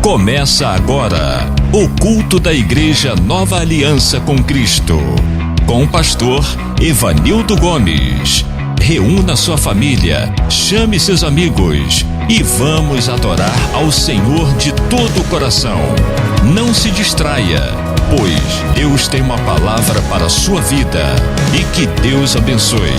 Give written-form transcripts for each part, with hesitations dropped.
Começa agora o culto da Igreja Nova Aliança com Cristo, com o pastor Evanildo Gomes. Reúna sua família, chame seus amigos e vamos adorar ao Senhor de todo o coração. Não se distraia, pois Deus tem uma palavra para a sua vida e que Deus abençoe.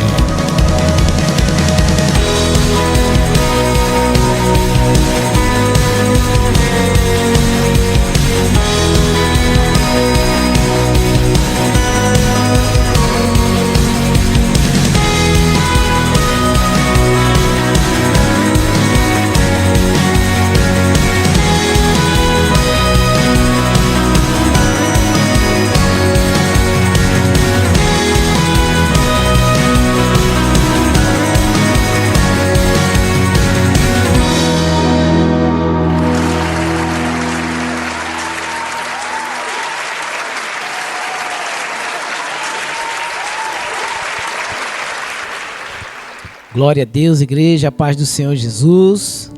Glória a Deus, igreja, a paz do Senhor Jesus.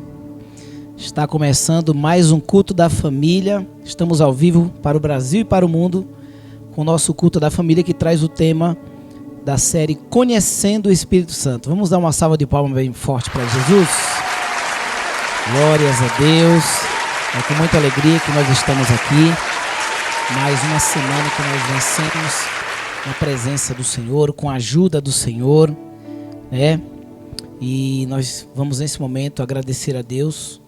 Está começando mais um culto da família. Estamos ao vivo para o Brasil e para o mundo com o nosso culto da família, que traz o tema da série Conhecendo o Espírito Santo. Vamos dar uma salva de palmas bem forte para Jesus. Glórias a Deus. É com muita alegria que nós estamos aqui. Mais uma semana que nós vencemos na presença do Senhor, com a ajuda do Senhor, né? E nós vamos nesse momento agradecer a Deus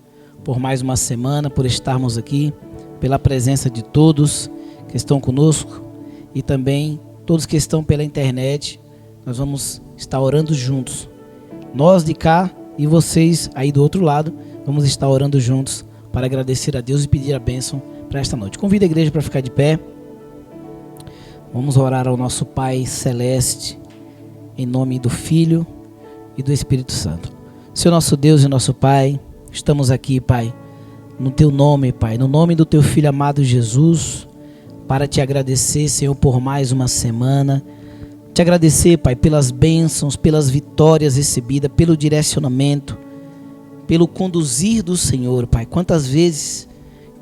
por mais uma semana, por estarmos aqui, pela presença de todos que estão conosco e também todos que estão pela internet. Nós vamos estar orando juntos. Nós de cá e vocês aí do outro lado, vamos estar orando juntos para agradecer a Deus e pedir a bênção para esta noite. Convido a igreja para ficar de pé. Vamos orar ao nosso Pai Celeste, em nome do Filho e do Espírito Santo. Senhor nosso Deus e nosso Pai, estamos aqui, Pai, no Teu nome, Pai, no nome do Teu Filho amado Jesus, para Te agradecer, Senhor, por mais uma semana. Te agradecer, Pai, pelas bênçãos, pelas vitórias recebidas, pelo direcionamento, pelo conduzir do Senhor, Pai. Quantas vezes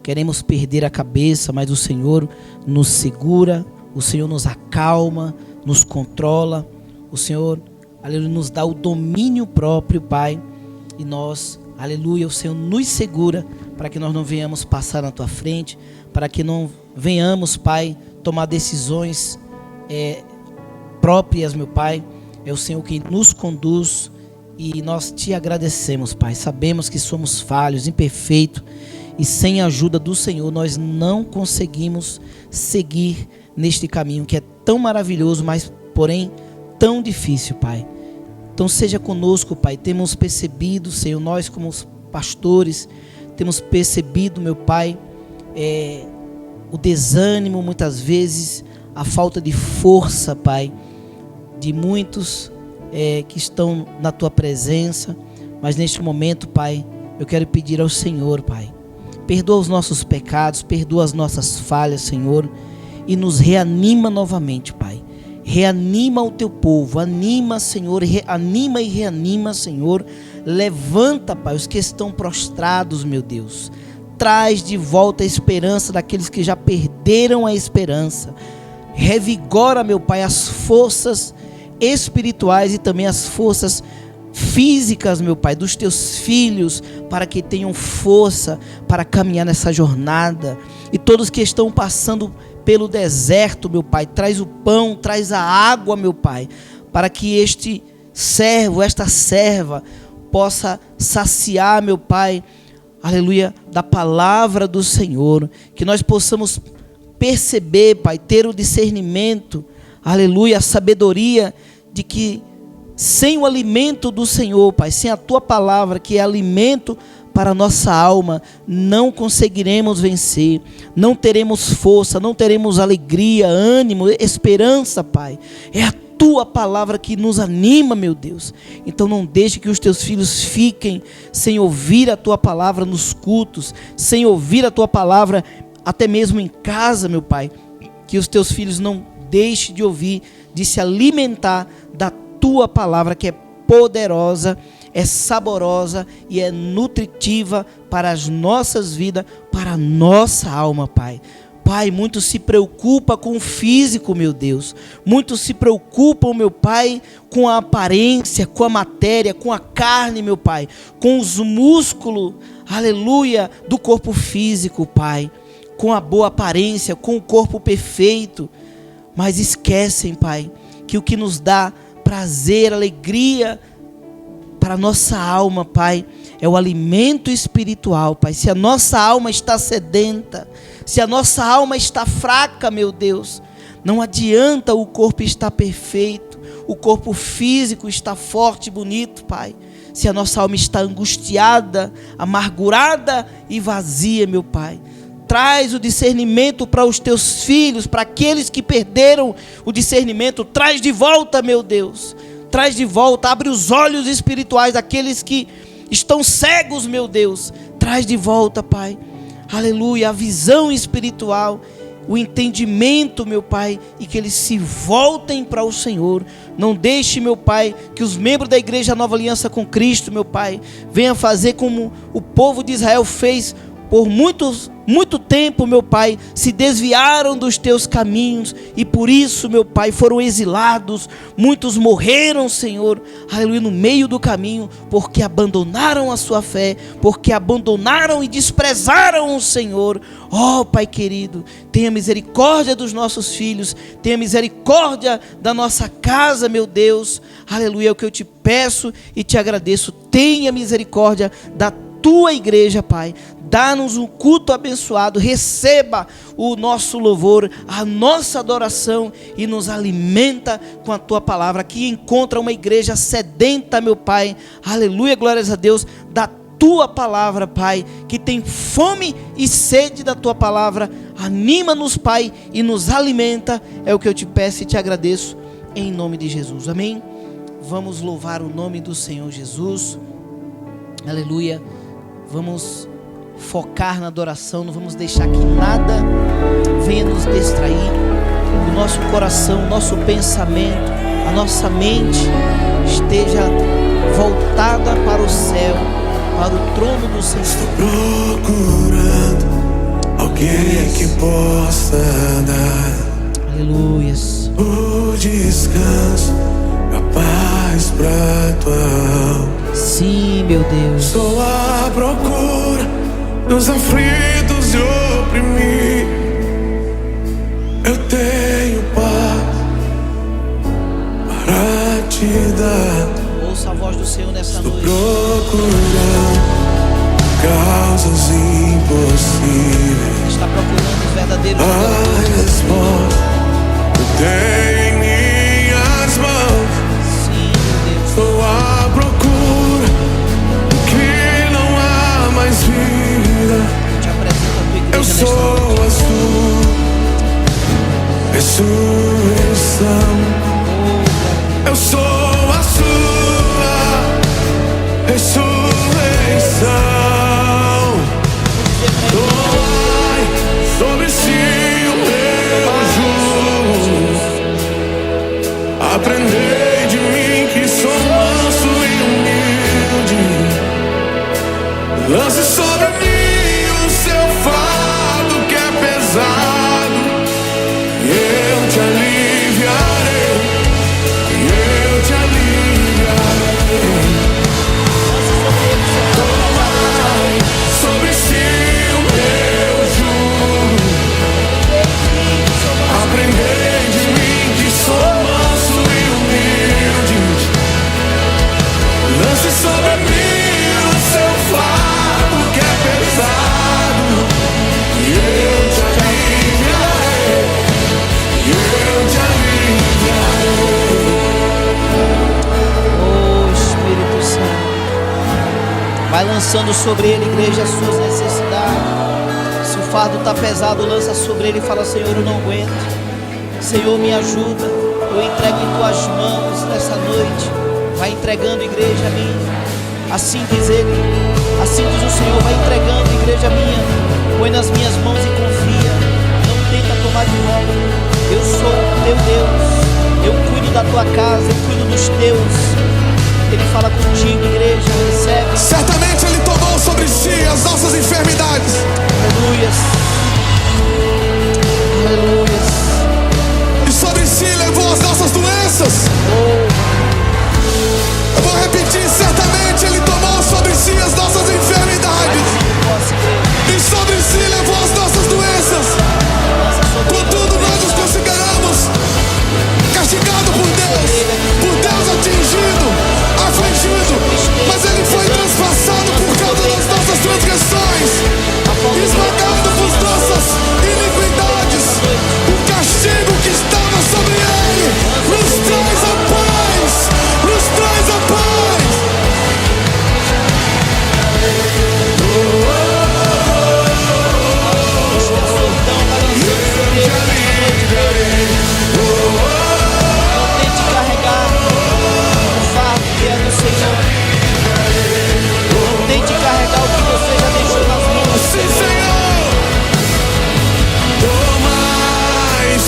queremos perder a cabeça, mas o Senhor nos segura, o Senhor nos acalma, nos controla, o Senhor, aleluia, nos dá o domínio próprio, Pai, e nós, aleluia, o Senhor nos segura para que nós não venhamos passar na Tua frente, para que não venhamos, Pai, tomar decisões próprias, meu Pai. É o Senhor quem nos conduz e nós Te agradecemos, Pai. Sabemos que somos falhos, imperfeitos e sem a ajuda do Senhor nós não conseguimos seguir neste caminho que é tão maravilhoso, mas porém tão difícil, Pai. Então seja conosco, Pai. Temos percebido, Senhor, nós como pastores, temos percebido, meu Pai, o desânimo muitas vezes, a falta de força, Pai, de muitos que estão na Tua presença. Mas neste momento, Pai, eu quero pedir ao Senhor, Pai, perdoa os nossos pecados, perdoa as nossas falhas, Senhor, e nos reanima novamente, Pai. Reanima o Teu povo, anima, Senhor, anima e reanima, Senhor. Levanta, Pai, os que estão prostrados, meu Deus. Traz de volta a esperança daqueles que já perderam a esperança. Revigora, meu Pai, as forças espirituais e também as forças físicas, meu Pai, dos Teus filhos, para que tenham força para caminhar nessa jornada. E todos que estão passando pelo deserto, meu Pai, traz o pão, traz a água, meu Pai, para que este servo, esta serva, possa saciar, meu Pai, aleluia, da palavra do Senhor, que nós possamos perceber, Pai, ter o discernimento, aleluia, a sabedoria de que sem o alimento do Senhor, Pai, sem a Tua palavra, que é alimento para a nossa alma, não conseguiremos vencer, não teremos força, não teremos alegria, ânimo, esperança, Pai. É a Tua palavra que nos anima, meu Deus. Então não deixe que os Teus filhos fiquem sem ouvir a Tua palavra nos cultos, sem ouvir a Tua palavra até mesmo em casa, meu Pai. Que os Teus filhos não deixem de ouvir, de se alimentar da Tua palavra, que é poderosa, é saborosa e é nutritiva para as nossas vidas, para a nossa alma, Pai. Pai, muito se preocupa com o físico, meu Deus. Muito se preocupam, meu Pai, com a aparência, com a matéria, com a carne, meu Pai. Com os músculos, aleluia, do corpo físico, Pai. Com a boa aparência, com o corpo perfeito. Mas esquecem, Pai, que o que nos dá prazer, alegria para a nossa alma, Pai, é o alimento espiritual, Pai. Se a nossa alma está sedenta, se a nossa alma está fraca, meu Deus, não adianta o corpo estar perfeito, o corpo físico está forte e bonito, Pai. Se a nossa alma está angustiada, amargurada e vazia, meu Pai. Traz o discernimento para os teus filhos, para aqueles que perderam o discernimento. Traz de volta, meu Deus. Traz de volta, abre os olhos espirituais daqueles que estão cegos, meu Deus. Traz de volta, Pai. Aleluia, a visão espiritual, o entendimento, meu Pai, e que eles se voltem para o Senhor. Não deixe, meu Pai, que os membros da Igreja Nova Aliança com Cristo, meu Pai, venham fazer como o povo de Israel fez por muito tempo, meu Pai, se desviaram dos teus caminhos e por isso, meu Pai, foram exilados. Muitos morreram, Senhor, aleluia, no meio do caminho, porque abandonaram a sua fé, porque abandonaram e desprezaram o Senhor. Ó Pai querido, tenha misericórdia dos nossos filhos, tenha misericórdia da nossa casa, meu Deus, aleluia, é o que eu te peço e te agradeço. Tenha misericórdia da tua igreja, Pai. Dá-nos um culto abençoado, receba o nosso louvor, a nossa adoração e nos alimenta com a tua palavra. Aqui encontra uma igreja sedenta, meu Pai, aleluia, glórias a Deus, da tua palavra, Pai, que tem fome e sede da tua palavra. Anima-nos, Pai, e nos alimenta, é o que eu te peço e te agradeço, em nome de Jesus, amém? Vamos louvar o nome do Senhor Jesus, aleluia, vamos focar na adoração, não vamos deixar que nada venha nos distrair, o nosso coração, o nosso pensamento, a nossa mente esteja voltada para o céu, para o trono do Senhor. Estou procurando alguém que possa dar, aleluias, o descanso, a paz pra tua alma. Sim, meu Deus. Estou à procura dos aflitos e oprimidos. Eu tenho paz para te dar. Ouça a voz do Senhor nessa Estou noite. procurando causas impossíveis. Está procurando os verdadeiros A adoradores. resposta eu tenho em minhas mãos. Sim, meu Deus. Estou à procura do que não há mais vida. Eu te apresento a tua igreja Eu nesta sou noite. a sua ressurreição. Eu sou a sua ressurreição. Dói sobre si o meu jugo. Aprendei de mim que sou manso e humilde. Lance sobre mim o seu fardo que é pesado. E eu te aliviarei. E eu te aliviarei. Tomai sobre si o meu jugo. Aprendei de mim que sou manso e humilde. Lance sobre mim o seu fardo que é pesado. E eu te aliviarei. E eu te aliviarei. Oh Espírito Santo, vai lançando sobre ele, igreja, as suas necessidades. Se o fardo está pesado, lança sobre ele e fala: Senhor, eu não aguento. Senhor, me ajuda. Eu entrego em tuas mãos nessa noite. Vai entregando, igreja minha. Assim diz ele, assim diz o Senhor: vai entregando, igreja minha. Põe nas minhas mãos e confia. Não tenta tomar de volta. Eu sou o teu Deus. Eu cuido da tua casa, eu cuido dos teus. Ele fala contigo, igreja. Recebe. Certamente Ele tomou sobre si as nossas enfermidades. Aleluias. Aleluias. E sobre si levou as nossas doenças. Eu vou repetir, certamente Ele tomou sobre si as nossas enfermidades. E sobre si levou as nossas doenças. Contudo, nós nos consideramos castigados por Deus atingido, afligido. Mas Ele foi transpassado por causa das nossas transgressões, esmagado por nossas iniquidades. O castigo que estava sobre Ele nos traz a paz, nos traz a paz.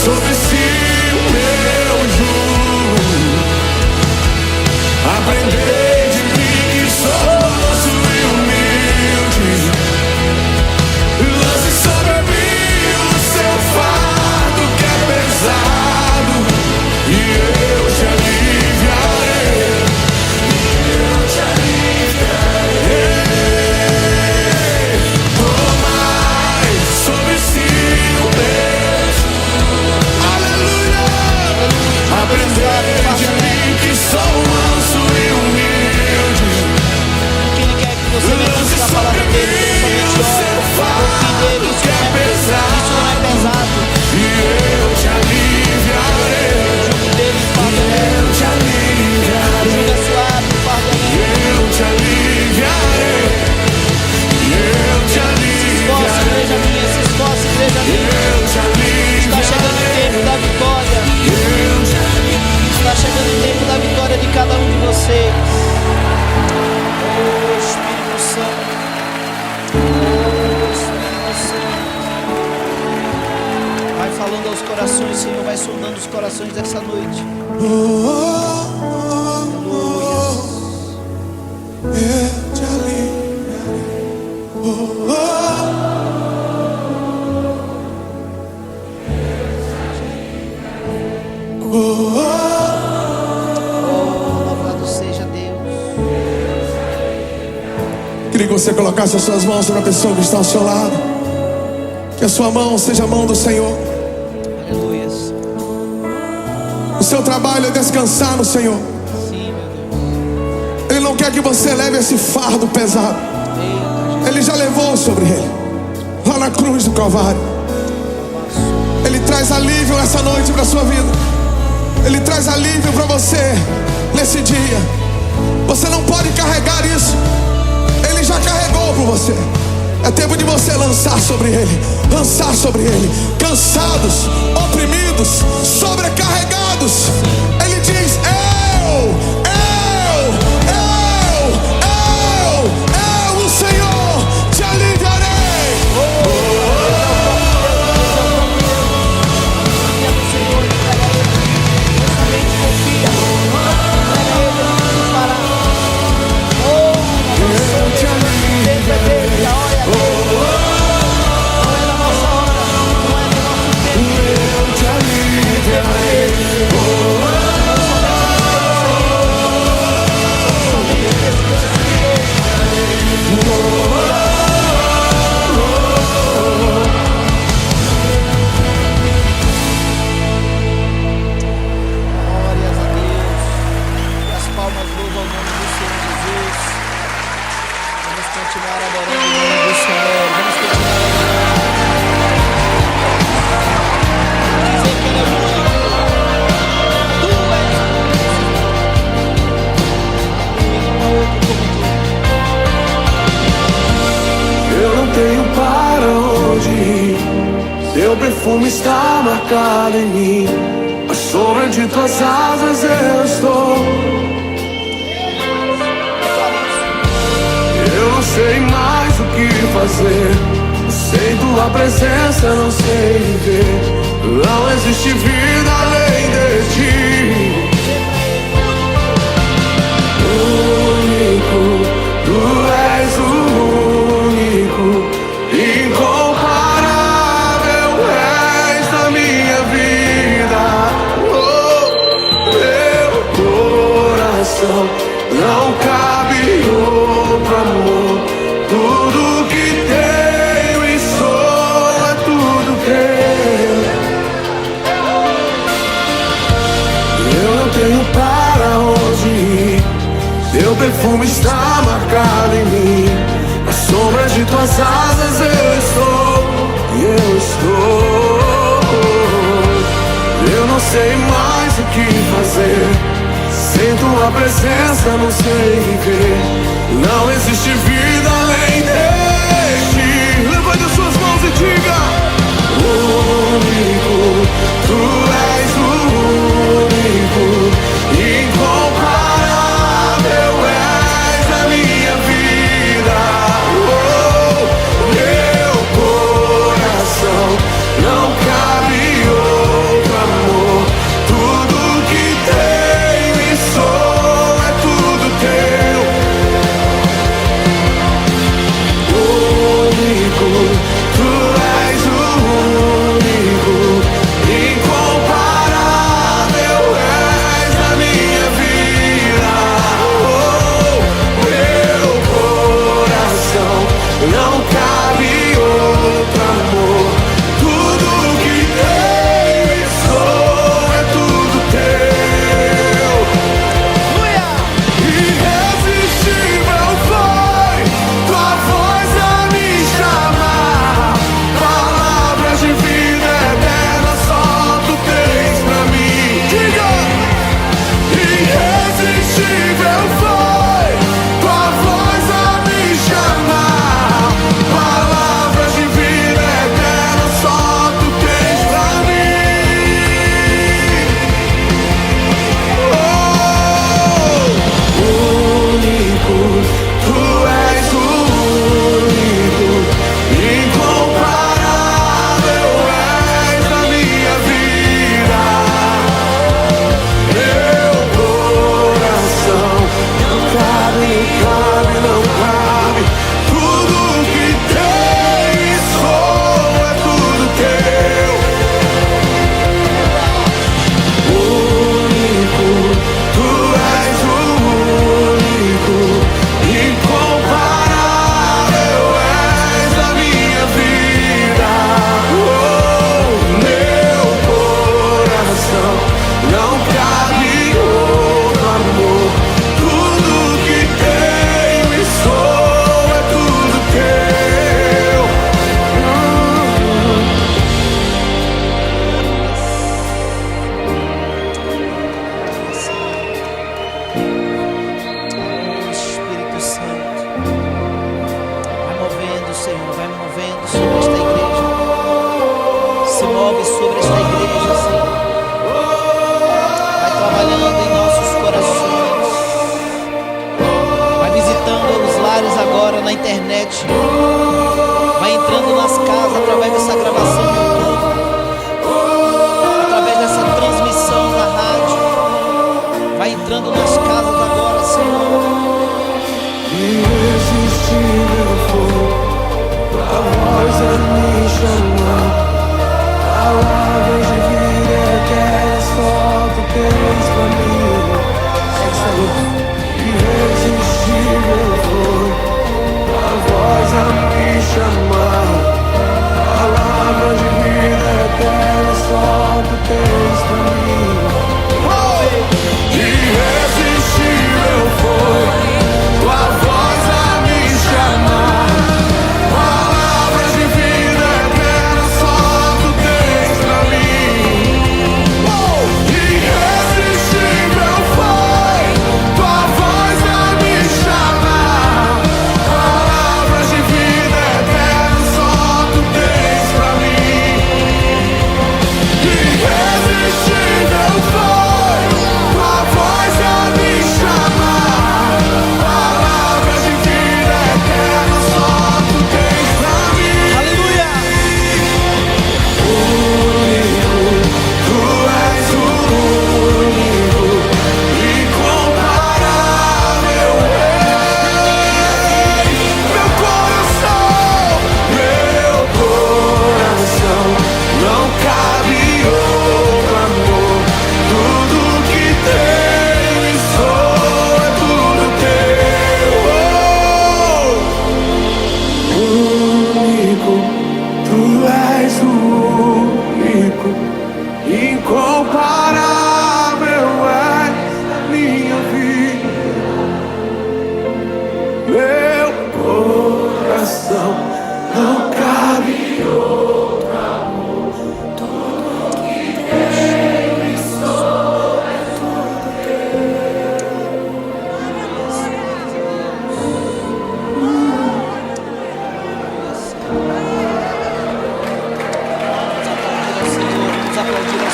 Sobre si o meu jugo, aprendei de mim que sou manso e humilde. Lance sobre mim o seu fardo que é pesado, e eu te aliviarei. Tomai sobre si o meu. Aprender de mim que sou manso e humilde. Que Ele quer que você lance a palavra dele, somente ore, que é pesado. Isso não é pesado. E eu te aliviarei. Eu te aliviarei. Eu te aliviarei. Eu te aliviarei. Se esforce, igreja minha. Eu te aliviarei. Está chegando o tempo da vitória. Está chegando o tempo da vitória de cada um de vocês. Oh Espírito Santo. Oh Espírito Santo. Vai falando aos corações, Senhor. Vai sondando os corações dessa noite. Eu te aliviarei. Louvado seja Deus. Queria que você colocasse as suas mãos sobre a pessoa que está ao seu lado. Que a sua mão seja a mão do Senhor. Aleluias. O seu trabalho é descansar no Senhor. Sim, meu Deus. Ele não quer que você leve esse fardo pesado. Ele já levou sobre ele, lá na cruz do Calvário. Ele traz alívio essa noite para a sua vida. Ele traz alívio para você nesse dia. Você não pode carregar isso. Ele já carregou por você. É tempo de você lançar sobre ele. Lançar sobre ele. Cansados, oprimidos, sobrecarregados. Ele diz: eu, o Senhor, te aliviarei. Teu perfume está marcado em mim, à sombra de tuas asas eu estou. Eu não sei mais o que fazer, sem tua presença não sei viver. Não existe vida além de ti. está marcado em mim. Na sombra de tuas asas eu estou. Eu não sei mais o que fazer. Sem tua presença não sei viver. Não existe vida além deste. Levante as suas mãos e diga: único, tu és o único, incomparável és a minha vida. Meu coração não cabe outro amor. Tudo que tenho e sou é tudo teu. Único, tu és o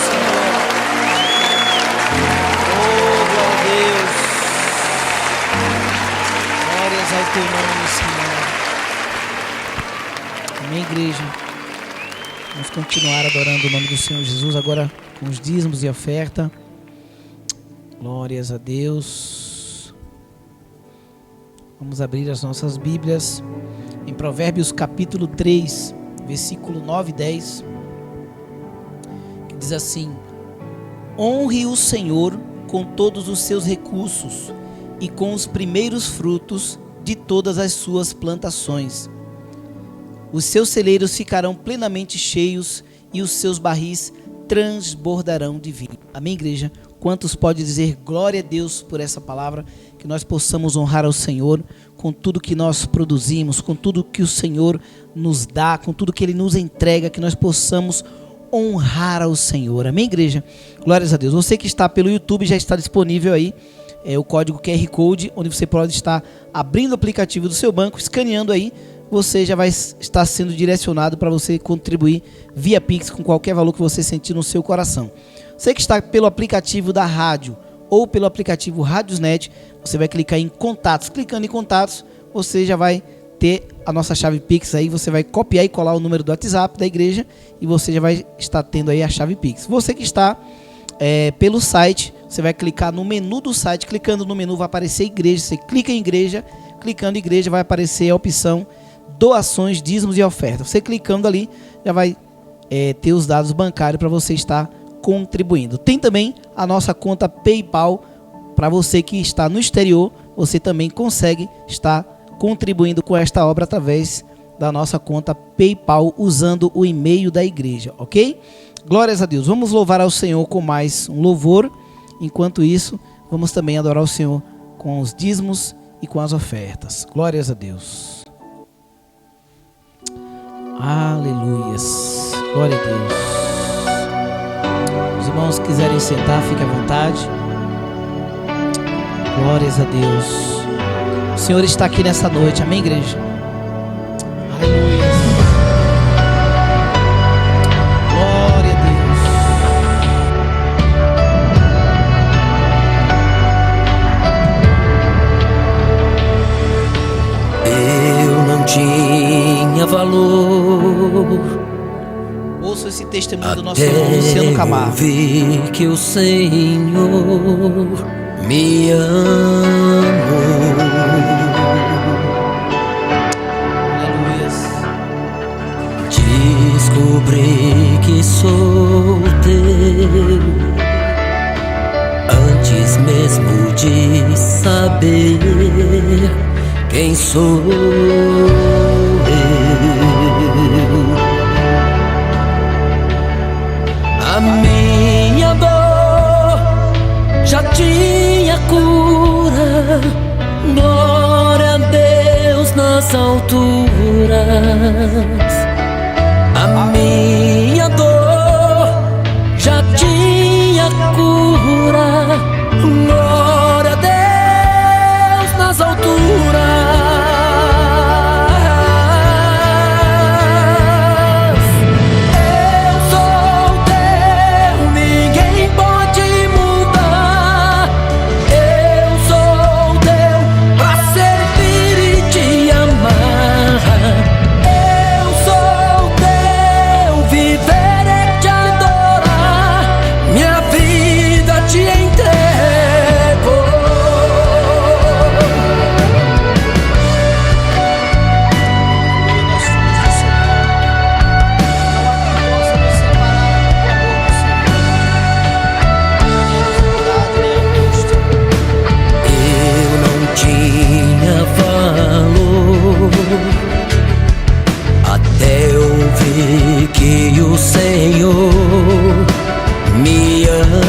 Senhor. Oh, glória a Deus. Glórias ao teu nome, Senhor. Amém, igreja. Vamos continuar adorando o nome do Senhor Jesus agora com os dízimos e oferta. Glórias a Deus. Vamos abrir as nossas Bíblias em Provérbios capítulo 3, versículo 9 e 10, que diz assim: honre o Senhor com todos os seus recursos e com os primeiros frutos de todas as suas plantações. Os seus celeiros ficarão plenamente cheios e os seus barris transbordarão de vinho. Amém, igreja? Quantos podem dizer glória a Deus por essa palavra? Que nós possamos honrar ao Senhor com tudo que nós produzimos, com tudo que o Senhor nos dá, com tudo que Ele nos entrega, que nós possamos honrar ao Senhor. Amém, igreja? Glórias a Deus. Você que está pelo YouTube, já está disponível aí o código QR Code, onde você pode estar abrindo o aplicativo do seu banco, escaneando aí, você já vai estar sendo direcionado para você contribuir via Pix com qualquer valor que você sentir no seu coração. Você que está pelo aplicativo da rádio ou pelo aplicativo Radiosnet, você vai clicar em contatos. Clicando em contatos, você já vai ter a nossa chave Pix aí, você vai copiar e colar o número do WhatsApp da igreja e você já vai estar tendo aí a chave Pix. Você que está pelo site, você vai clicar no menu do site, clicando no menu vai aparecer igreja, você clica em igreja, clicando em igreja vai aparecer a opção doações, dízimos e ofertas. Você clicando ali, já vai ter os dados bancários para você estar contribuindo. Tem também a nossa conta PayPal, para você que está no exterior, você também consegue estar contribuindo com esta obra através da nossa conta PayPal, usando o e-mail da igreja, ok? Glórias a Deus. Vamos louvar ao Senhor com mais um louvor. Enquanto isso, vamos também adorar o Senhor com os dízimos e com as ofertas. Glórias a Deus. Aleluias. Glória a Deus. Os irmãos que quiserem sentar, fiquem à vontade. Glórias a Deus. O Senhor está aqui nessa noite. Amém, igreja? Aleluia. Glória a Deus. Eu não tinha valor. Ouça esse testemunho do nosso irmão Luciano Camargo. Vi que o Senhor me amou. Aleluia. Descobri que sou teu antes mesmo de saber quem sou eu. A minha dor já tinha cura. Glória a Deus nas alturas. A minha dor já tinha cura. Glória a Deus nas alturas. Até eu ver que o Senhor me amou.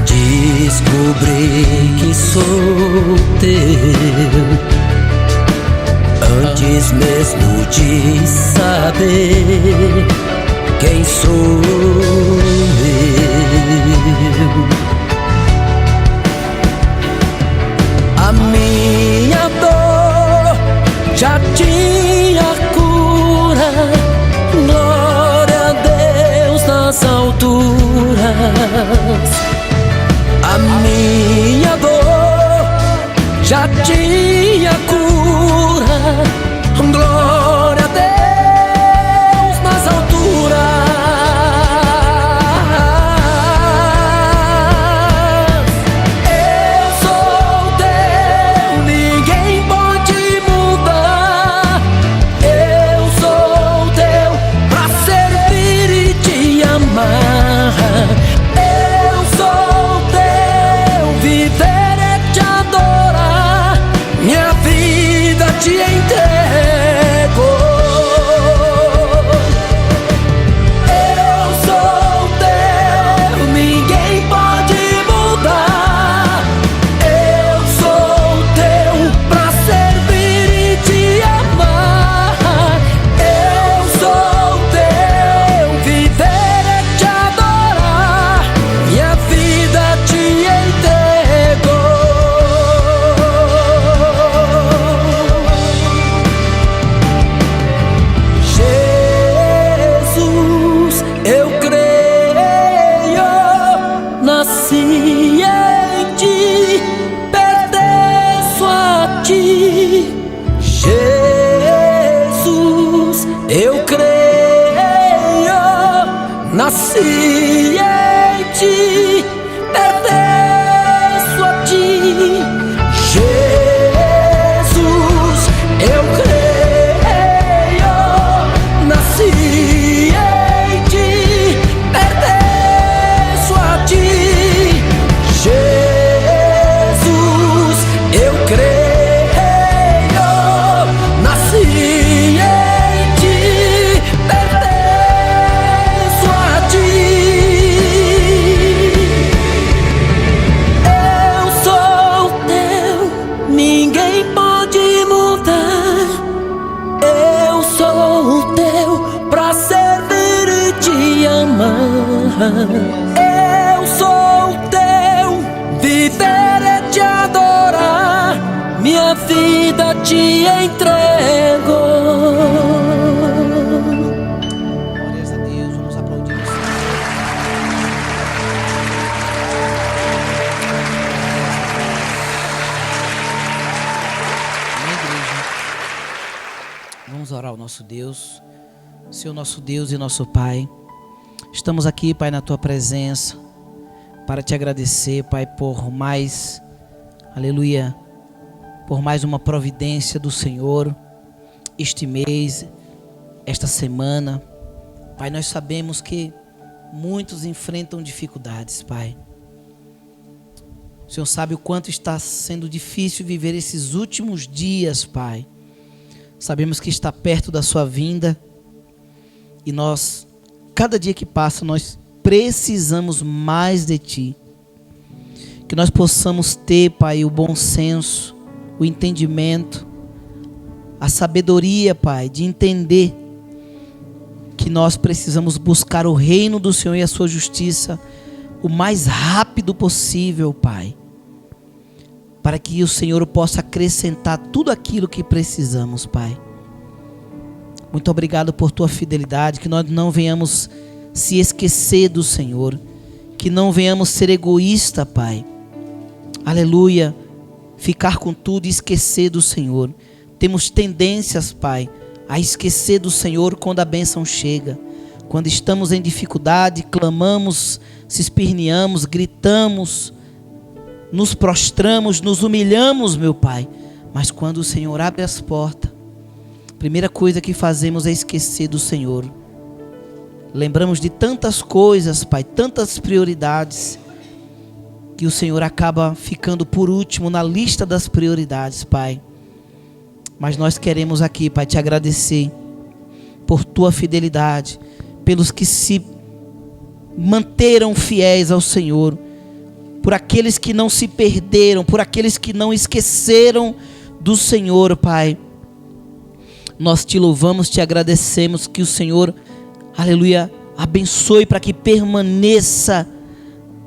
Descobri que sou teu antes mesmo de saber quem sou eu. A minha dor já tinha já tinha cura. Glória a Deus nas alturas. Eu sou teu, ninguém pode mudar. Eu sou teu pra servir e te amar. Eu sou teu, viver é te adorar. Minha vida te entrego. Eu sou teu, ninguém pode mudar. Eu sou teu pra servir e te amar. Eu sou teu, viver é te adorar. Minha vida te entrego. Jesus, eu creio, nasci em ti, pertenço a ti. Jesus, eu creio, nasci em ti, pertenço a ti. Jesus, eu creio, nasci em ti, pertenço a ti. Jesus, eu creio, nasci em ti, pertenço a ti. Eu sou teu, ninguém pode mudar. Eu sou teu pra servir e te amar. Eu sou teu, viver é te adorar. Minha vida te entrego. Glórias a Deus, vamos aplaudir o Senhor. Amém, igreja? Vamos orar ao nosso Deus. Senhor, nosso Deus e nosso Pai, estamos aqui, Pai, na Tua presença, para Te agradecer, Pai, por mais, aleluia, por mais uma providência do Senhor, este mês, esta semana. Pai, nós sabemos que muitos enfrentam dificuldades, Pai. O Senhor sabe o quanto está sendo difícil viver esses últimos dias, Pai. Sabemos que está perto da sua vinda. E nós, cada dia que passa, nós precisamos mais de Ti. Que nós possamos ter, Pai, o bom senso, o entendimento, a sabedoria, Pai, de entender que nós precisamos buscar o reino do Senhor e a sua justiça o mais rápido possível, Pai. Para que o Senhor possa acrescentar tudo aquilo que precisamos, Pai. Muito obrigado por Tua fidelidade, que nós não venhamos se esquecer do Senhor, que não venhamos ser egoísta, Pai. Aleluia, ficar com tudo e esquecer do Senhor. Temos tendências, Pai, a esquecer do Senhor quando a bênção chega. Quando estamos em dificuldade, clamamos, se esperneamos, gritamos, nos prostramos, nos humilhamos, meu Pai. Mas quando o Senhor abre as portas, a primeira coisa que fazemos é esquecer do Senhor. Lembramos de tantas coisas, Pai, tantas prioridades, que o Senhor acaba ficando por último na lista das prioridades, Pai. Mas nós queremos aqui, Pai, te agradecer por Tua fidelidade, pelos que se manteram fiéis ao Senhor, por aqueles que não se perderam, por aqueles que não esqueceram do Senhor, Pai. Nós te louvamos, te agradecemos, que o Senhor, aleluia, abençoe para que permaneça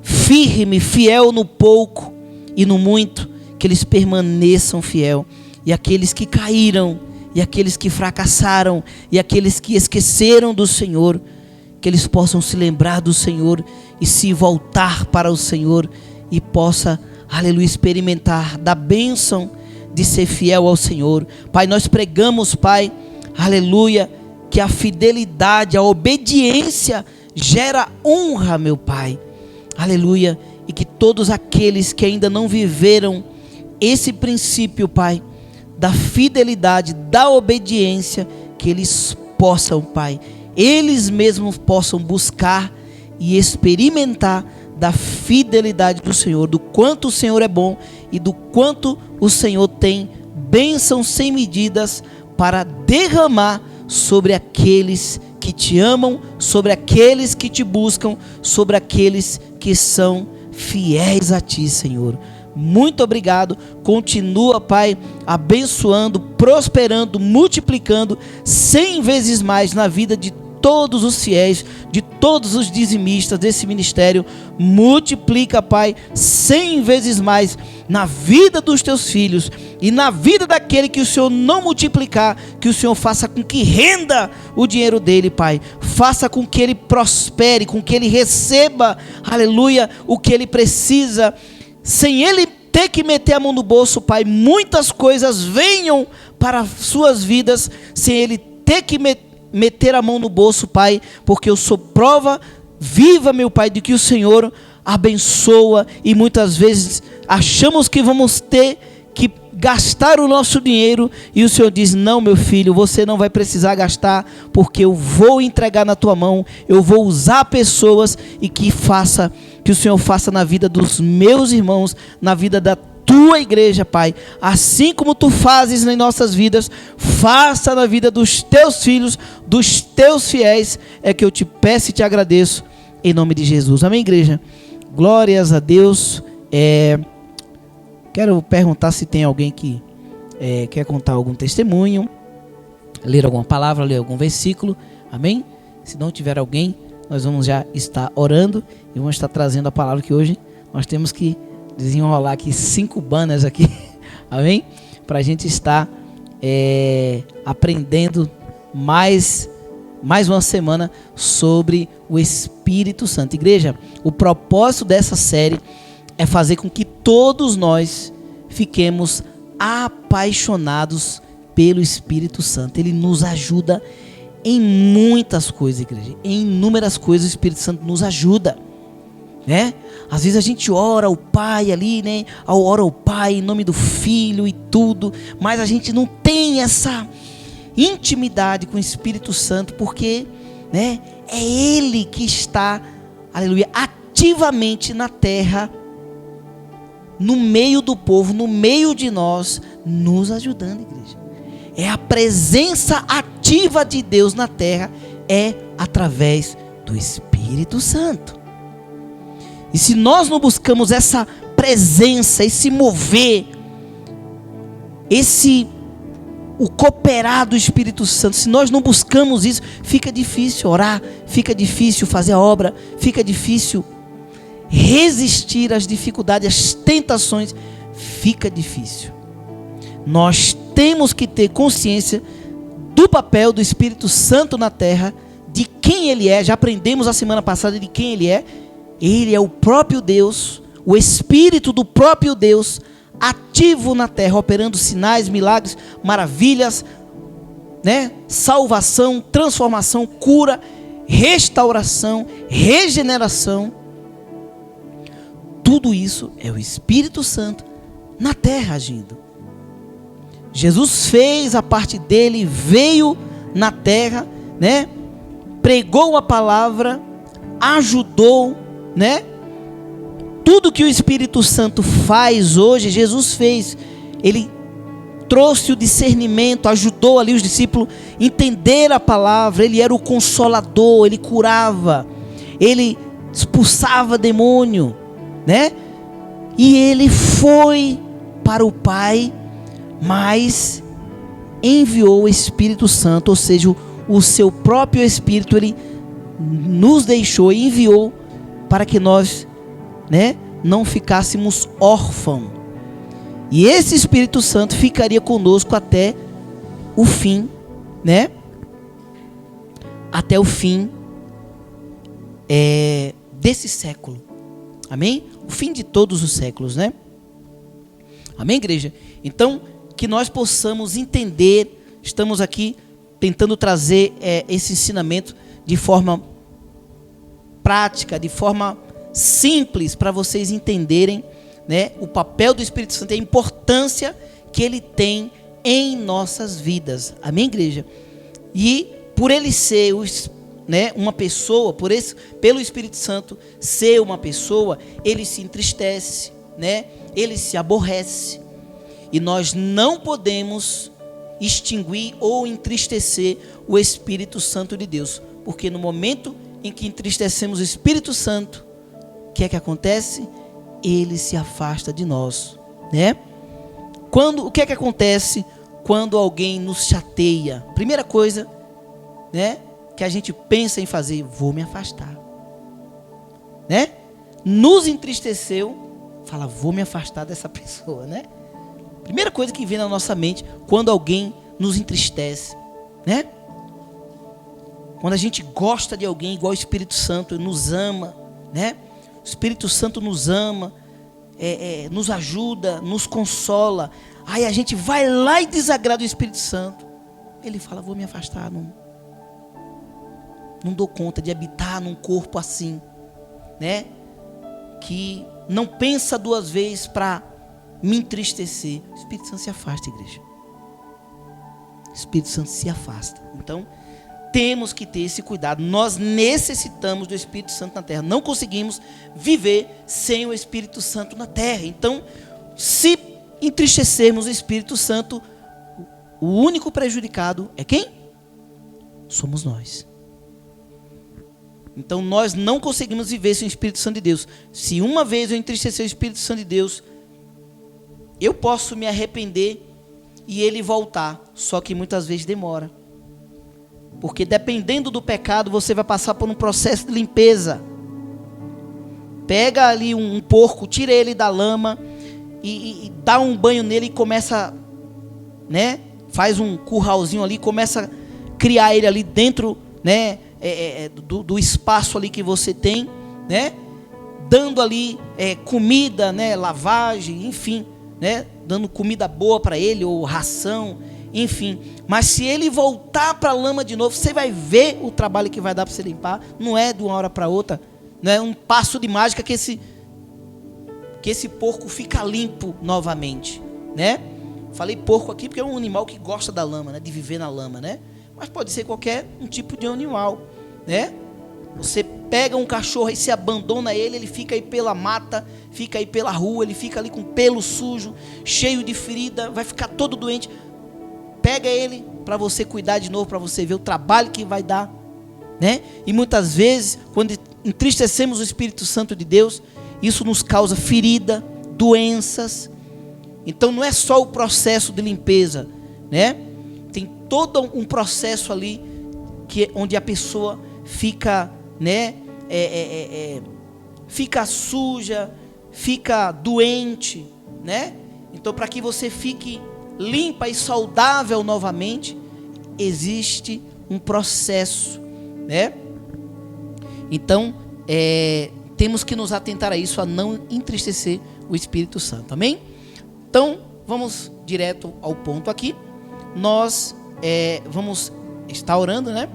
firme, fiel no pouco e no muito, que eles permaneçam fiel. E aqueles que caíram, e aqueles que fracassaram, e aqueles que esqueceram do Senhor, que eles possam se lembrar do Senhor e se voltar para o Senhor, e possa, aleluia, experimentar da bênção de ser fiel ao Senhor. Pai, nós pregamos, Pai, aleluia, que a fidelidade, a obediência gera honra, meu Pai, aleluia, e que todos aqueles que ainda não viveram esse princípio, Pai, da fidelidade, da obediência, que eles possam, Pai, eles mesmos possam buscar e experimentar da fidelidade do Senhor, do quanto o Senhor é bom e do quanto o Senhor tem bênçãos sem medidas para derramar sobre aqueles que te amam, sobre aqueles que te buscam, sobre aqueles que são fiéis a ti, Senhor. Muito obrigado. Continua, Pai, abençoando, prosperando, multiplicando 100 vezes mais na vida de todos os fiéis, de todos os dizimistas desse ministério. Multiplica, Pai, 100 vezes mais na vida dos teus filhos e na vida daquele que o Senhor não multiplicar, que o Senhor faça com que renda o dinheiro dele, Pai. Faça com que ele prospere, com que ele receba, aleluia, o que ele precisa, sem ele ter que meter a mão no bolso, Pai. Muitas coisas venham para suas vidas sem ele ter que meter a mão no bolso, Pai, porque eu sou prova viva, meu Pai, de que o Senhor abençoa, e muitas vezes achamos que vamos ter que gastar o nosso dinheiro, e o Senhor diz: não, meu filho, você não vai precisar gastar, porque eu vou entregar na tua mão, eu vou usar pessoas, e que o Senhor faça na vida dos meus irmãos, na vida da tua igreja, Pai, assim como tu fazes nas nossas vidas, faça na vida dos teus filhos, dos teus fiéis, é que eu te peço e te agradeço, em nome de Jesus. Amém, igreja? Glórias a Deus. Quero perguntar se tem alguém que quer contar algum testemunho, ler alguma palavra, ler algum versículo. Amém? Se não tiver alguém, nós vamos já estar orando e vamos estar trazendo a palavra, que hoje nós temos que desenrolar aqui 5 banners aqui, amém? Para a gente estar aprendendo mais uma semana sobre o Espírito Santo. Igreja, o propósito dessa série é fazer com que todos nós fiquemos apaixonados pelo Espírito Santo. Ele nos ajuda em muitas coisas, igreja. Em inúmeras coisas o Espírito Santo nos ajuda, né? Às vezes a gente ora ao Pai ali, né? Ora ao Pai em nome do Filho e tudo, mas a gente não tem essa intimidade com o Espírito Santo, porque, né, é Ele que está, aleluia, ativamente na terra, no meio do povo, no meio de nós, nos ajudando, igreja. É a presença ativa de Deus na terra, é através do Espírito Santo. E se nós não buscamos essa presença, esse mover, o cooperar do Espírito Santo, se nós não buscamos isso, fica difícil orar, fica difícil fazer a obra, fica difícil resistir às dificuldades, às tentações, fica difícil. Nós temos que ter consciência do papel do Espírito Santo na terra, de quem Ele é. Já aprendemos a semana passada de quem Ele é. Ele é o próprio Deus, o Espírito do próprio Deus, ativo na terra, operando sinais, milagres, maravilhas, né? Salvação, transformação, cura, restauração, regeneração. Tudo isso é o Espírito Santo na terra agindo. Jesus fez a parte dele, veio na terra, né? Pregou a palavra, ajudou, né? Tudo que o Espírito Santo faz hoje, Jesus fez. Ele trouxe o discernimento, ajudou ali os discípulos a entender a palavra. Ele era o consolador, ele curava, ele expulsava demônio, né? E ele foi para o Pai, mas enviou o Espírito Santo, ou seja, o seu próprio Espírito, ele nos deixou e enviou para que nós, né, não ficássemos órfãos. E esse Espírito Santo ficaria conosco até o fim, né? Até o fim desse século. Amém? O fim de todos os séculos, né? Amém, igreja? Então, que nós possamos entender, estamos aqui tentando trazer esse ensinamento de forma prática, de forma simples, para vocês entenderem, né, o papel do Espírito Santo e a importância que ele tem em nossas vidas. Amém, igreja? E por ele ser uma pessoa, pelo Espírito Santo ser uma pessoa, ele se entristece, né? Ele se aborrece. E nós não podemos extinguir ou entristecer o Espírito Santo de Deus, porque no momento em que entristecemos o Espírito Santo, o que é que acontece? Ele se afasta de nós, né? O que é que acontece quando alguém nos chateia? Primeira coisa, né, que a gente pensa em fazer, vou me afastar, né? Nos entristeceu, fala, vou me afastar dessa pessoa, né? Primeira coisa que vem na nossa mente quando alguém nos entristece, né? Quando a gente gosta de alguém, igual o Espírito Santo nos ama, né? O Espírito Santo nos ama, nos ajuda, nos consola. Aí a gente vai lá e desagrada o Espírito Santo. Ele fala, vou me afastar, não dou conta de habitar num corpo assim, né? Que não pensa duas vezes para me entristecer. O Espírito Santo se afasta, igreja. O Espírito Santo se afasta. Então, temos que ter esse cuidado. Nós necessitamos do Espírito Santo na terra. Não conseguimos viver sem o Espírito Santo na terra. Então, se entristecermos o Espírito Santo, o único prejudicado é quem? Somos nós. Então nós não conseguimos viver sem o Espírito Santo de Deus. Se uma vez eu entristecer o Espírito Santo de Deus, eu posso me arrepender e ele voltar. Só que muitas vezes demora. Porque dependendo do pecado, você vai passar por um processo de limpeza. Pega ali um porco, tira ele da lama e dá um banho nele e começa, né? Faz um curralzinho ali, começa a criar ele ali dentro, né? Do espaço ali que você tem, né? Dando ali comida, né? Lavagem, enfim, né? Dando comida boa para ele, ou ração, enfim. Mas se ele voltar para a lama de novo, você vai ver o trabalho que vai dar para você limpar. Não é de uma hora para outra, não é um passo de mágica que esse porco fica limpo novamente, né? Falei porco aqui porque é um animal que gosta da lama, né? De viver na lama, né? Mas pode ser qualquer um tipo de animal, né? Você pega um cachorro e se abandona ele fica aí pela mata, fica aí pela rua, ele fica ali com pelo sujo, cheio de ferida, vai ficar todo doente. Pega ele para você cuidar de novo, para você ver o trabalho que vai dar, né? E muitas vezes, quando entristecemos o Espírito Santo de Deus, isso nos causa ferida, doenças. Então não é só o processo de limpeza, né? Tem todo um processo ali onde a pessoa fica, né? Fica suja, fica doente, né? Então, para que você fique limpa e saudável novamente, existe um processo, né? Então, temos que nos atentar a isso, a não entristecer o Espírito Santo, amém? Então, vamos direto ao ponto aqui. Nós vamos estar orando, né?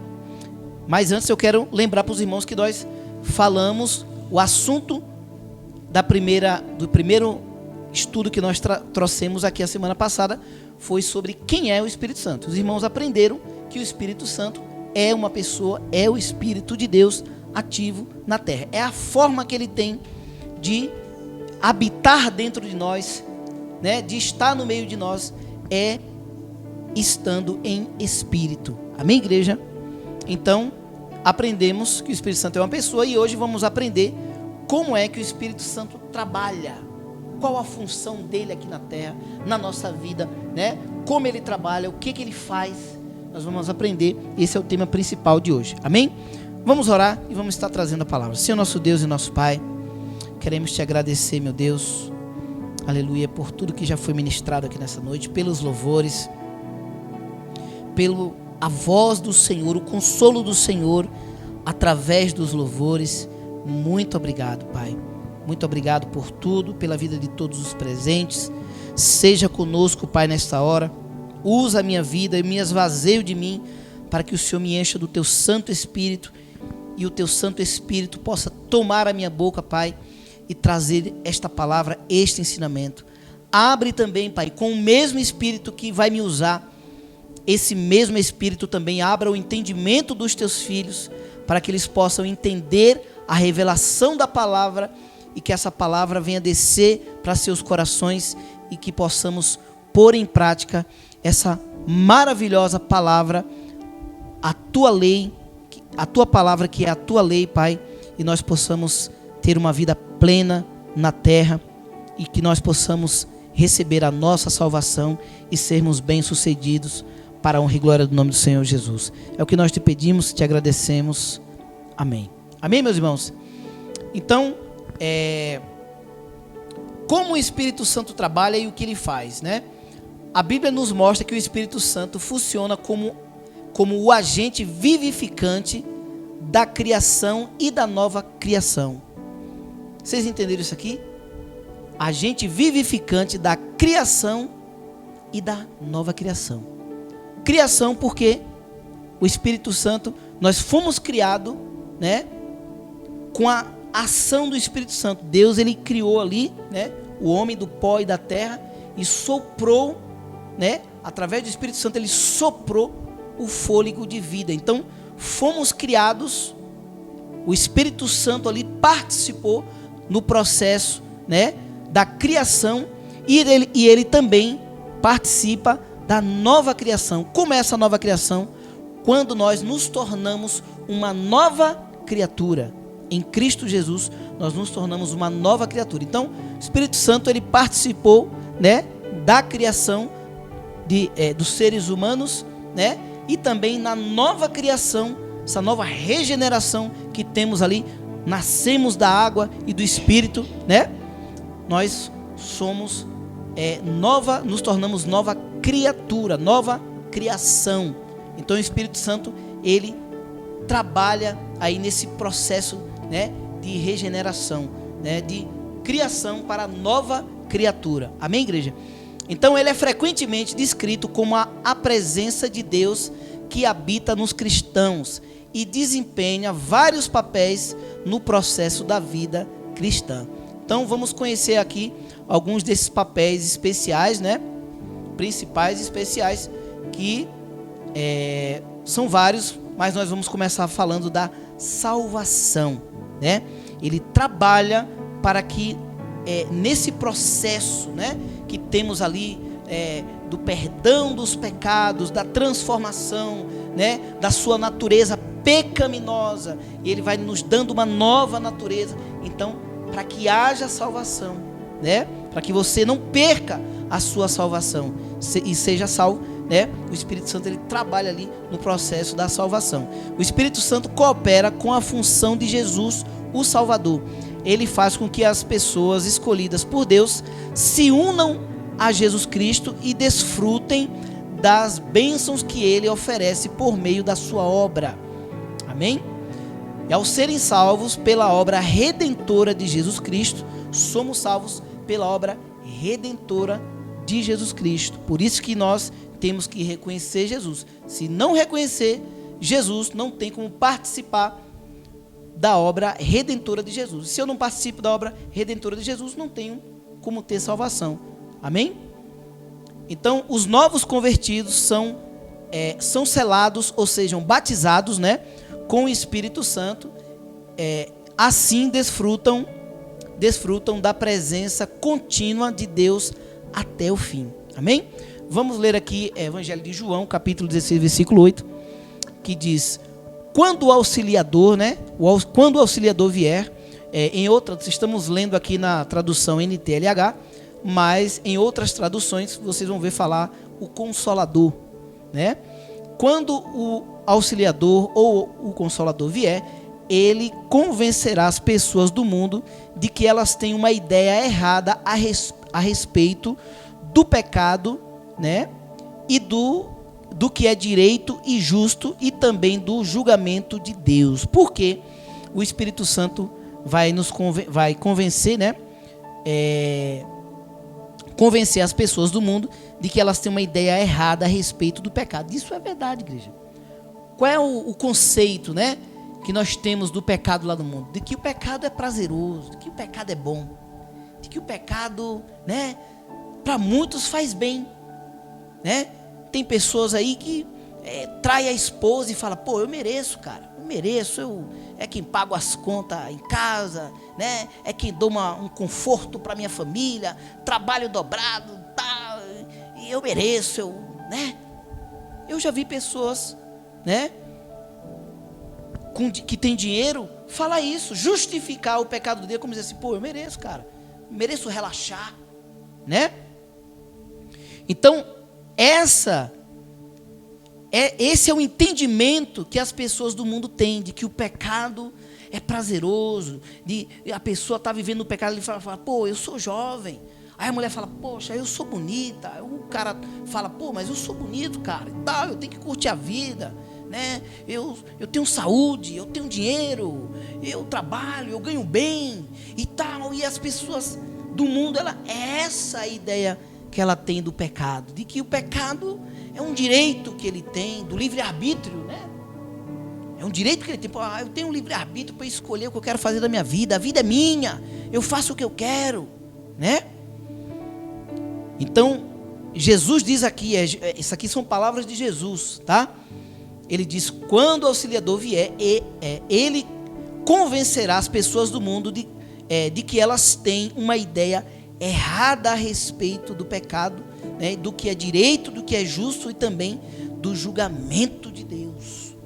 Mas antes eu quero lembrar para os irmãos que nós falamos o assunto do primeiro estudo que nós trouxemos aqui a semana passada, foi sobre quem é o Espírito Santo. Os irmãos aprenderam que o Espírito Santo é uma pessoa, é o Espírito de Deus ativo na terra. É a forma que ele tem de habitar dentro de nós, né? De estar no meio de nós, estando em espírito. Amém, igreja? Então, aprendemos que o Espírito Santo é uma pessoa e hoje vamos aprender como é que o Espírito Santo trabalha. Qual a função dele aqui na terra, na nossa vida, né? Como ele trabalha, o que ele faz. Nós vamos aprender, esse é o tema principal de hoje. Amém? Vamos orar e vamos estar trazendo a palavra. Senhor nosso Deus e nosso Pai, queremos te agradecer, meu Deus, aleluia, por tudo que já foi ministrado aqui nessa noite, pelos louvores, a voz do Senhor, o consolo do Senhor, através dos louvores. Muito obrigado, Pai. Muito obrigado por tudo, pela vida de todos os presentes. seja conosco, Pai, nesta hora. Usa a minha vida e me esvazeio de mim, para que o Senhor me encha do Teu Santo Espírito, e o Teu Santo Espírito possa tomar a minha boca, Pai, e trazer esta palavra, este ensinamento. Abre também, Pai, com o mesmo Espírito que vai me usar, esse mesmo Espírito também abra o entendimento dos Teus filhos, para que eles possam entender a revelação da palavra, e que essa palavra venha descer para seus corações, e que possamos pôr em prática essa maravilhosa palavra, a Tua lei, a Tua palavra que é a Tua lei, Pai, e nós possamos ter uma vida plena na terra, e que nós possamos receber a nossa salvação e sermos bem-sucedidos para a honra e glória do nome do Senhor Jesus. É o que nós te pedimos, te agradecemos. Amém. Amém, meus irmãos? Então, como o Espírito Santo trabalha e o que ele faz, né? A Bíblia nos mostra que o Espírito Santo funciona como o agente vivificante da criação e da nova criação. Vocês entenderam isso aqui? Agente vivificante da criação e da nova criação. Criação porque o Espírito Santo, nós fomos criados, né, com a ação do Espírito Santo. Deus, ele criou ali, né, o homem do pó e da terra e soprou, né, através do Espírito Santo, ele soprou o fôlego de vida. Então, fomos criados, o Espírito Santo ali participou no processo, né, da criação, e ele também participa da nova criação. Como é essa nova criação? Quando nós nos tornamos uma nova criatura. Em Cristo Jesus, nós nos tornamos uma nova criatura. Então, o Espírito Santo, ele participou, né, da criação dos seres humanos, né, e também na nova criação, essa nova regeneração que temos ali. Nascemos da água e do Espírito, né? Nós somos nos tornamos nova criatura, nova criação. Então o Espírito Santo, ele trabalha aí nesse processo, né, de regeneração, né, de criação para a nova criatura. Amém, igreja? Então ele é frequentemente descrito como a presença de Deus que habita nos cristãos e desempenha vários papéis no processo da vida cristã. Então vamos conhecer aqui alguns desses papéis especiais, né? Principais e especiais, que são vários, mas nós vamos começar falando da salvação, né? Ele trabalha para que nesse processo, né, que temos ali do perdão dos pecados, da transformação, né, da sua natureza pecaminosa, e ele vai nos dando uma nova natureza. Então, para que haja salvação, né, para que você não perca a sua salvação e seja salvo, né, o Espírito Santo, ele trabalha ali no processo da salvação. O Espírito Santo coopera com a função de Jesus, o Salvador. Ele faz com que as pessoas escolhidas por Deus se unam a Jesus Cristo e desfrutem das bênçãos que ele oferece por meio da sua obra. Amém? E ao serem salvos pela obra redentora de Jesus Cristo, somos salvos pela obra redentora de Jesus Cristo. Por isso que nós temos que reconhecer Jesus. Se não reconhecer Jesus, não tem como participar da obra redentora de Jesus. Se eu não participo da obra redentora de Jesus, não tenho como ter salvação. Amém? Então, os novos convertidos são selados, ou sejam, batizados, né, com o Espírito Santo. Assim desfrutam da presença contínua de Deus até o fim. Amém? Vamos ler aqui Evangelho de João, capítulo 16, versículo 8, que diz: quando o auxiliador, né, quando o auxiliador vier, estamos lendo aqui na tradução NTLH, mas em outras traduções vocês vão ver falar o Consolador, né? Quando o auxiliador ou o Consolador vier, ele convencerá as pessoas do mundo de que elas têm uma ideia errada a respeito do pecado, né? E do que é direito e justo, e também do julgamento de Deus. Porque o Espírito Santo vai convencer, né? convencer as pessoas do mundo de que elas têm uma ideia errada a respeito do pecado. Isso é verdade, igreja. Qual é o conceito, né, que nós temos do pecado lá no mundo? De que o pecado é prazeroso, de que o pecado é bom, de que o pecado, né, para muitos faz bem, né? Tem pessoas aí que trai a esposa e fala, pô, eu mereço, cara, eu mereço, é quem pago as contas em casa, né? É quem dou um conforto para minha família, trabalho dobrado, tá, e eu mereço, né? Eu já vi pessoas, né, que tem dinheiro, falar isso, justificar o pecado dele, como dizer assim, pô, eu mereço, cara, mereço relaxar, né? Então, esse é o entendimento que as pessoas do mundo têm, de que o pecado é prazeroso, de a pessoa está vivendo o pecado, ele fala, pô, eu sou jovem. Aí a mulher fala, poxa, eu sou bonita. Aí o cara fala, pô, mas eu sou bonito, cara, e tal, eu tenho que curtir a vida, né? Eu tenho saúde, eu tenho dinheiro, eu trabalho, eu ganho bem e tal. E as pessoas do mundo, é essa a ideia que ela tem do pecado, de que o pecado é um direito que ele tem, do livre-arbítrio, né? É um direito que ele tem. Pô, eu tenho um livre-arbítrio para escolher o que eu quero fazer da minha vida, a vida é minha, eu faço o que eu quero, né? Então, Jesus diz aqui, isso aqui são palavras de Jesus, tá? Ele diz, quando o auxiliador vier, ele convencerá as pessoas do mundo de que elas têm uma ideia errada a respeito do pecado, né, do que é direito, do que é justo e também do julgamento de Deus.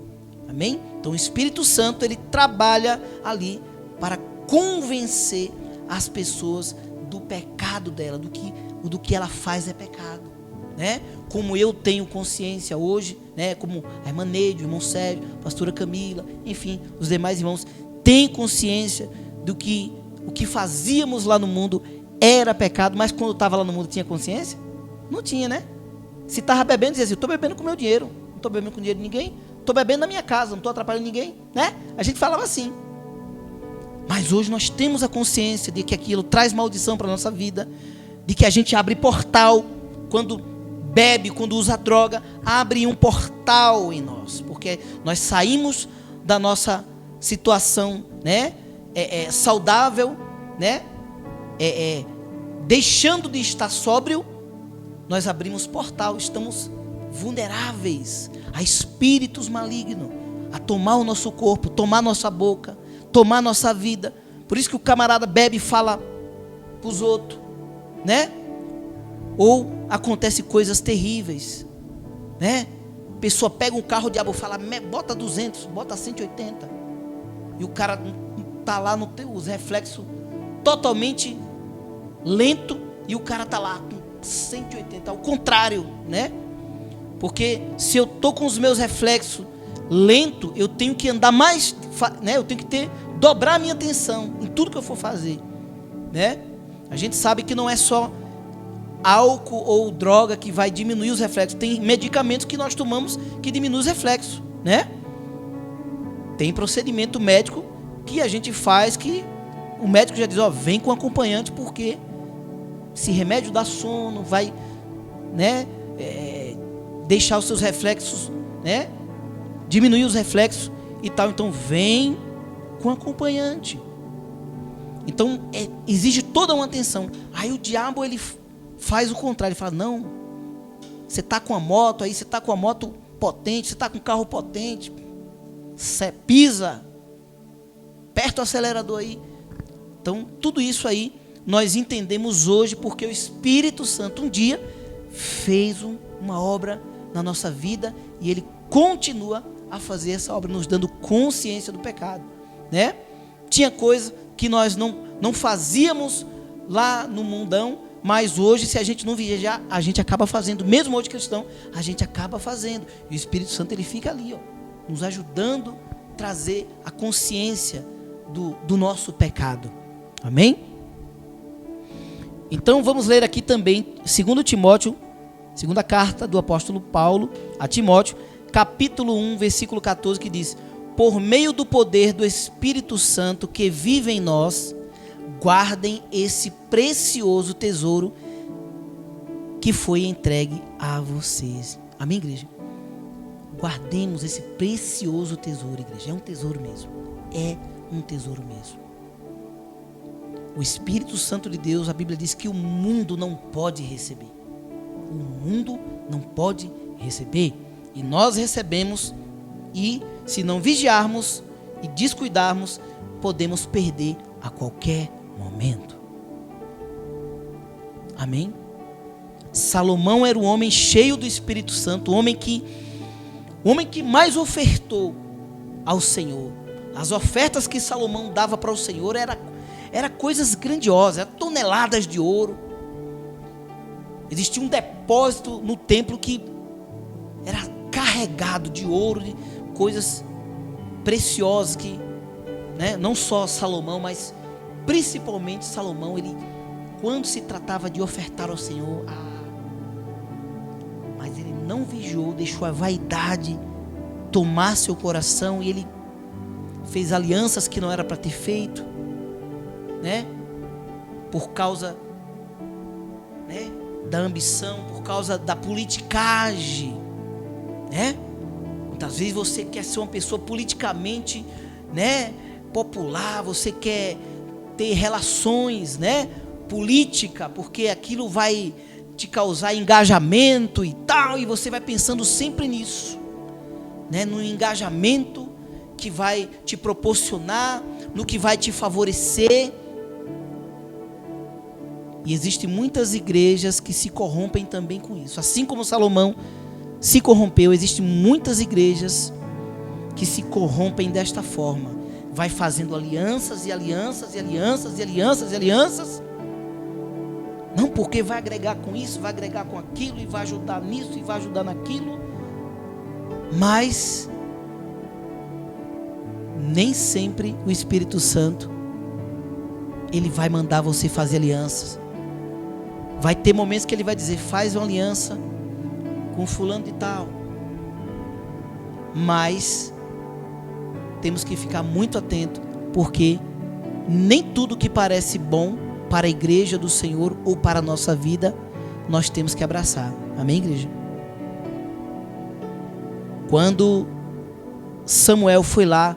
Amém? Então o Espírito Santo, ele trabalha ali para convencer as pessoas do pecado dela, do que ela faz é pecado, né? Como eu tenho consciência hoje, né, como a irmã Neide, o irmão Sérgio, a pastora Camila, enfim, os demais irmãos têm consciência do que o que fazíamos lá no mundo era pecado, mas quando estava lá no mundo tinha consciência? Não tinha, né? Se estava bebendo, dizia assim, estou bebendo com o meu dinheiro, não estou bebendo com o dinheiro de ninguém, estou bebendo na minha casa, não estou atrapalhando ninguém, né? A gente falava assim. Mas hoje nós temos a consciência de que aquilo traz maldição para a nossa vida, de que a gente abre portal, quando bebe, quando usa droga, abre um portal em nós, porque nós saímos da nossa situação, né, saudável, né, deixando de estar sóbrio, nós abrimos portal, estamos vulneráveis a espíritos malignos, a tomar o nosso corpo, tomar nossa boca, tomar nossa vida. Por isso que o camarada bebe e fala para os outros, né? Ou acontece coisas terríveis, né? A pessoa pega um carro, o diabo fala, bota 200, bota 180, e o cara está lá no os reflexos totalmente lento, e o cara está lá com 180, ao contrário, né? Porque se eu estou com os meus reflexos lento, eu tenho que andar mais, né? Eu tenho que dobrar a minha atenção em tudo que eu for fazer, né? A gente sabe que não é só álcool ou droga que vai diminuir os reflexos. Tem medicamentos que nós tomamos que diminuem os reflexos, né? Tem procedimento médico que a gente faz que o médico já diz, ó, vem com acompanhante, porque esse remédio dá sono, vai, né, deixar os seus reflexos, né, diminuir os reflexos e tal. Então vem com acompanhante. Então exige toda uma atenção. Aí o diabo, ele faz o contrário, ele fala, não, você está com a moto aí, você está com a moto potente, você está com um carro potente, você pisa, aperta o acelerador aí. Então tudo isso aí nós entendemos hoje porque o Espírito Santo um dia fez uma obra na nossa vida e ele continua a fazer essa obra, nos dando consciência do pecado, né? Tinha coisa que nós não fazíamos lá no mundão, mas hoje, se a gente não viajar, a gente acaba fazendo, mesmo hoje cristão, a gente acaba fazendo. E o Espírito Santo, ele fica ali, ó, nos ajudando a trazer a consciência do nosso pecado. Amém? Então vamos ler aqui também 2 Timóteo, segunda carta do apóstolo Paulo a Timóteo, capítulo 1, versículo 14, que diz: por meio do poder do Espírito Santo que vive em nós, guardem esse precioso tesouro que foi entregue a vocês. Amém, igreja? Guardemos esse precioso tesouro, igreja. É um tesouro mesmo. É um tesouro mesmo. O Espírito Santo de Deus, a Bíblia diz que o mundo não pode receber. O mundo não pode receber. E nós recebemos, e se não vigiarmos e descuidarmos, podemos perder a qualquer momento. Amém? Salomão era o homem cheio do Espírito Santo, o homem que mais ofertou ao Senhor. As ofertas que Salomão dava para o Senhor era coisas grandiosas, eram toneladas de ouro. Existia um depósito no templo que era carregado de ouro, de coisas preciosas que, né, não só Salomão, mas principalmente Salomão, ele, quando se tratava de ofertar ao Senhor, mas ele não vigiou, deixou a vaidade tomar seu coração, e ele fez alianças que não era para ter feito, né? Por causa, né, da ambição, por causa da politicagem, né? Muitas vezes você quer ser uma pessoa politicamente, né, popular, você quer ter relações, né, política, porque aquilo vai te causar engajamento e tal, e você vai pensando sempre nisso, né, no engajamento que vai te proporcionar, no que vai te favorecer. E existem muitas igrejas que se corrompem também com isso. Assim como Salomão se corrompeu, existem muitas igrejas que se corrompem desta forma. Vai fazendo alianças e alianças e alianças e alianças e alianças. Não, porque vai agregar com isso, vai agregar com aquilo, e vai ajudar nisso, e vai ajudar naquilo. Mas nem sempre o Espírito Santo, ele vai mandar você fazer alianças. Vai ter momentos que ele vai dizer, faz uma aliança com fulano de tal. Mas temos que ficar muito atento, porque nem tudo que parece bom para a igreja do Senhor ou para a nossa vida, nós temos que abraçar. Amém, igreja? Quando Samuel foi lá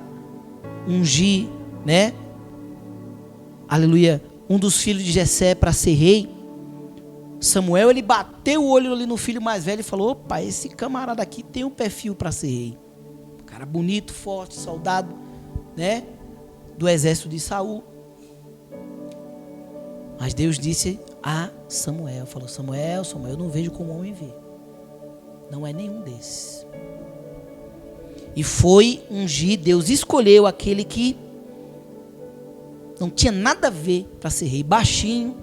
ungir, né? Aleluia, um dos filhos de Jessé para ser rei, Samuel, ele bateu o olho ali no filho mais velho e falou, opa, esse camarada aqui tem um perfil para ser rei. Um cara bonito, forte, soldado, né, do exército de Saul. Mas Deus disse a Samuel, falou, Samuel, eu não vejo como o homem vê. Não é nenhum desses. E foi ungir, Deus escolheu aquele que não tinha nada a ver para ser rei. Baixinho,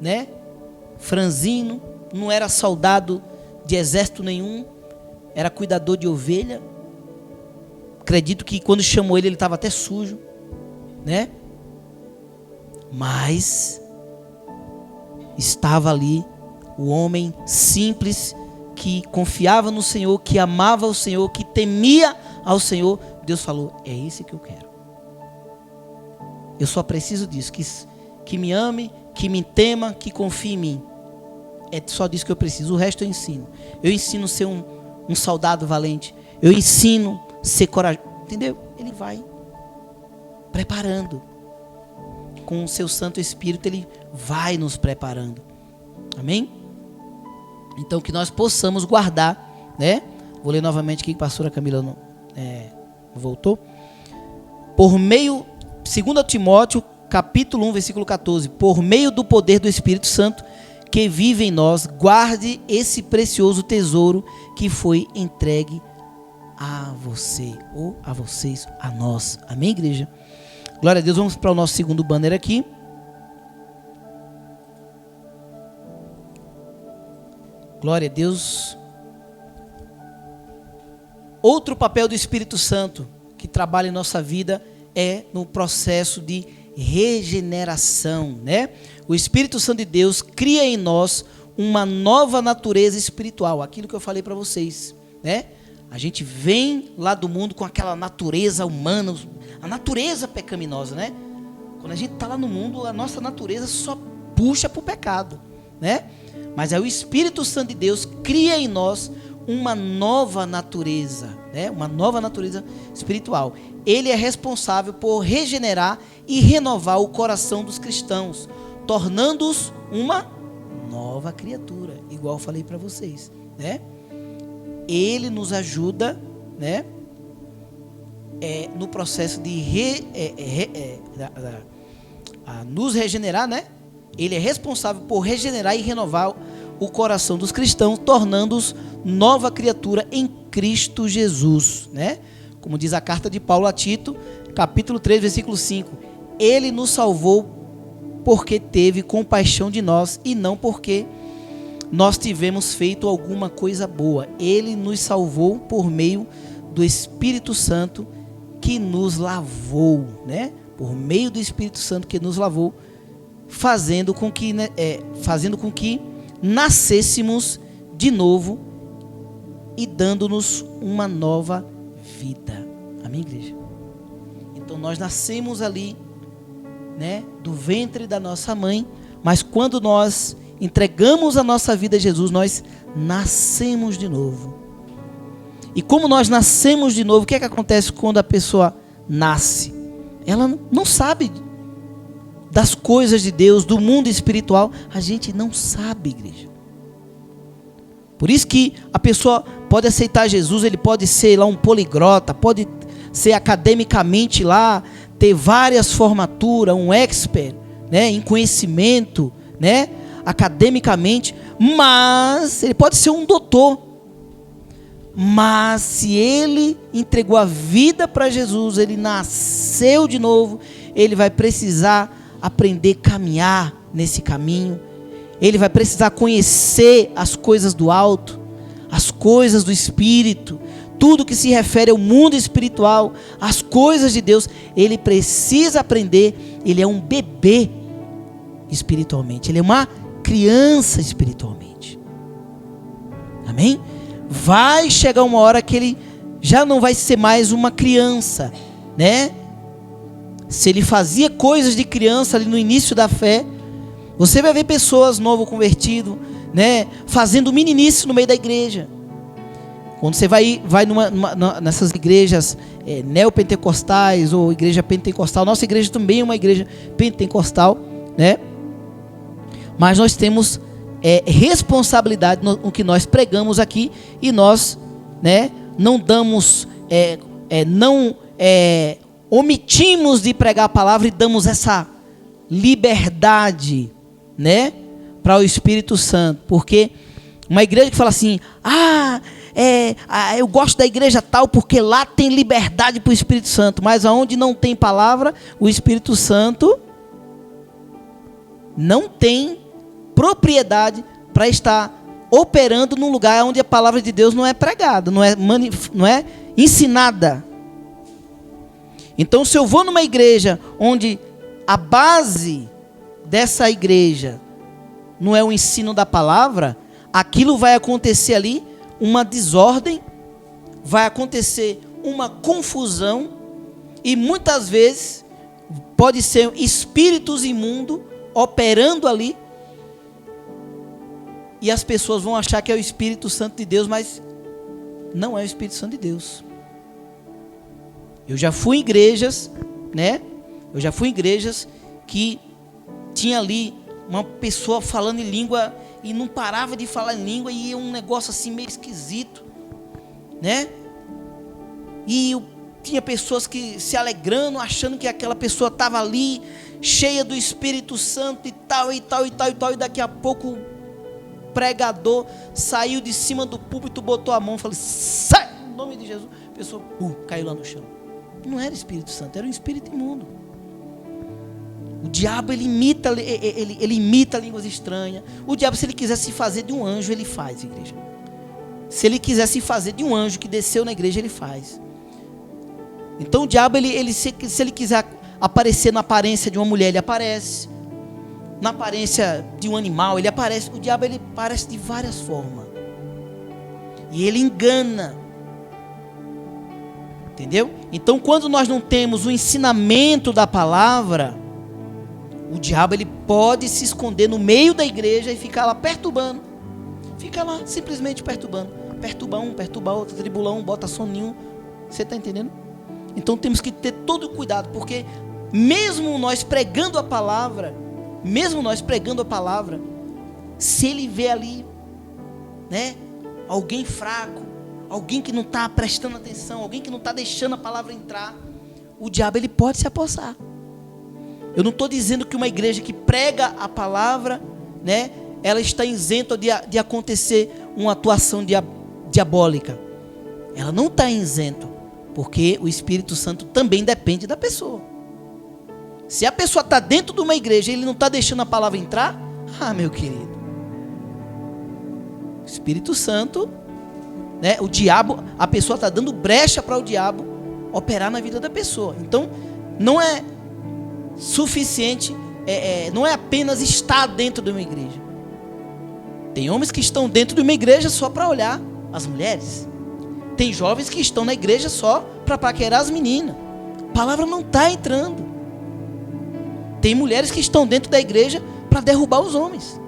né? Franzino, não era soldado de exército nenhum, era cuidador de ovelha. Acredito que quando chamou ele estava até sujo, né? Mas estava ali o homem simples, que confiava no Senhor, que amava o Senhor, que temia ao Senhor. Deus falou, é esse que eu quero. Eu só preciso disso, que me ame, que me tema, que confie em mim. É só disso que eu preciso, o resto eu ensino. Eu ensino a ser um soldado valente. Eu ensino a ser corajoso. Entendeu? Ele vai preparando. Com o seu Santo Espírito, ele vai nos preparando. Amém? Então, que nós possamos guardar, né? Vou ler novamente aqui, que a pastora Camila não voltou. Por meio, 2 Timóteo, capítulo 1, versículo 14. Por meio do poder do Espírito Santo, que vive em nós, guarde esse precioso tesouro que foi entregue a você, ou a vocês, a nós. Amém, igreja? Glória a Deus. Vamos para o nosso segundo banner aqui. Glória a Deus. Outro papel do Espírito Santo que trabalha em nossa vida é no processo de regeneração, né? O Espírito Santo de Deus cria em nós uma nova natureza espiritual, aquilo que eu falei para vocês, né? A gente vem lá do mundo com aquela natureza humana, a natureza pecaminosa, né? Quando a gente está lá no mundo, a nossa natureza só puxa para o pecado, né? Mas é o Espírito Santo de Deus cria em nós uma nova natureza, né? Uma nova natureza espiritual. Ele é responsável por regenerar e renovar o coração dos cristãos, tornando-os uma nova criatura, igual eu falei para vocês, né? Ele nos ajuda, né? No processo de nos regenerar, né? Ele é responsável por regenerar e renovar o coração dos cristãos, tornando-os nova criatura em Cristo Jesus, né? Como diz a carta de Paulo a Tito, capítulo 3, versículo 5. Ele nos salvou porque teve compaixão de nós e não porque nós tivemos feito alguma coisa boa. Ele nos salvou por meio do Espírito Santo que nos lavou, né? Por meio do Espírito Santo que nos lavou, fazendo com que nascêssemos de novo e dando-nos uma nova vida. Amém, igreja? Então nós nascemos ali, né, do ventre da nossa mãe, mas quando nós entregamos a nossa vida a Jesus, nós nascemos de novo. E como nós nascemos de novo, o que é que acontece quando a pessoa nasce? Ela não sabe das coisas de Deus, do mundo espiritual. A gente não sabe, igreja. Por isso que a pessoa pode aceitar Jesus, ele pode ser lá um poliglota, pode ser academicamente lá, ter várias formaturas, um expert, né, em conhecimento, né, academicamente, mas ele pode ser um doutor. Mas se ele entregou a vida para Jesus, ele nasceu de novo, ele vai precisar aprender a caminhar nesse caminho, ele vai precisar conhecer as coisas do alto, as coisas do Espírito, tudo que se refere ao mundo espiritual, as coisas de Deus, ele precisa aprender. Ele é um bebê espiritualmente, ele é uma criança espiritualmente. Amém? Vai chegar uma hora que ele já não vai ser mais uma criança, né? Se ele fazia coisas de criança ali no início da fé, você vai ver pessoas novo convertido, né, fazendo meninice no meio da igreja. Quando você vai nessas igrejas neopentecostais ou igreja pentecostal, nossa igreja também é uma igreja pentecostal, né? Mas nós temos responsabilidade no que nós pregamos aqui, e nós, né, não damos, omitimos de pregar a palavra e damos essa liberdade, né, para o Espírito Santo. Porque uma igreja que fala assim, eu gosto da igreja tal porque lá tem liberdade para o Espírito Santo, mas aonde não tem palavra, o Espírito Santo não tem propriedade para estar operando num lugar onde a palavra de Deus não é pregada, não é ensinada. Então, se eu vou numa igreja onde a base dessa igreja não é o ensino da palavra, aquilo vai acontecer ali uma desordem, vai acontecer uma confusão, e muitas vezes pode ser espíritos imundos operando ali, e as pessoas vão achar que é o Espírito Santo de Deus, mas não é o Espírito Santo de Deus. Eu já fui em igrejas, né? Eu já fui em igrejas que tinha ali uma pessoa falando em língua e não parava de falar em língua, e um negócio assim meio esquisito, né? E tinha pessoas que se alegrando, achando que aquela pessoa estava ali cheia do Espírito Santo e tal, e tal, e tal, e tal, e daqui a pouco o pregador saiu de cima do púlpito, botou a mão e falou, sai, em nome de Jesus. A pessoa caiu lá no chão. Não era Espírito Santo, era um espírito imundo. O diabo, ele imita línguas estranhas. O diabo, se ele quiser se fazer de um anjo, ele faz, igreja. Se ele quiser se fazer de um anjo que desceu na igreja, ele faz. Então o diabo, se ele quiser aparecer na aparência de uma mulher, ele aparece. Na aparência de um animal, ele aparece. O diabo, ele aparece de várias formas. E ele engana. Entendeu? Então, quando nós não temos o ensinamento da palavra, O diabo, ele pode se esconder no meio da igreja e ficar lá perturbando. Fica lá simplesmente perturbando. Perturba um, perturba outro, tribula um, bota soninho. Você está entendendo? Então temos que ter todo o cuidado, porque mesmo nós pregando a palavra, se ele vê ali, né, alguém fraco, alguém que não está prestando atenção, alguém que não está deixando a palavra entrar, o diabo, ele pode se apossar. Eu não estou dizendo que uma igreja que prega a palavra, né, ela está isenta de acontecer uma atuação diabólica. Ela não está isenta, porque o Espírito Santo também depende da pessoa. Se a pessoa está dentro de uma igreja e ele não está deixando a palavra entrar, meu querido, o Espírito Santo, né, o diabo, a pessoa está dando brecha para o diabo operar na vida da pessoa. Então, não é suficiente, não é apenas estar dentro de uma igreja. Tem homens que estão dentro de uma igreja só para olhar as mulheres. Tem jovens que estão na igreja só para paquerar as meninas. A palavra não está entrando. Tem mulheres que estão dentro da igreja para derrubar os homens.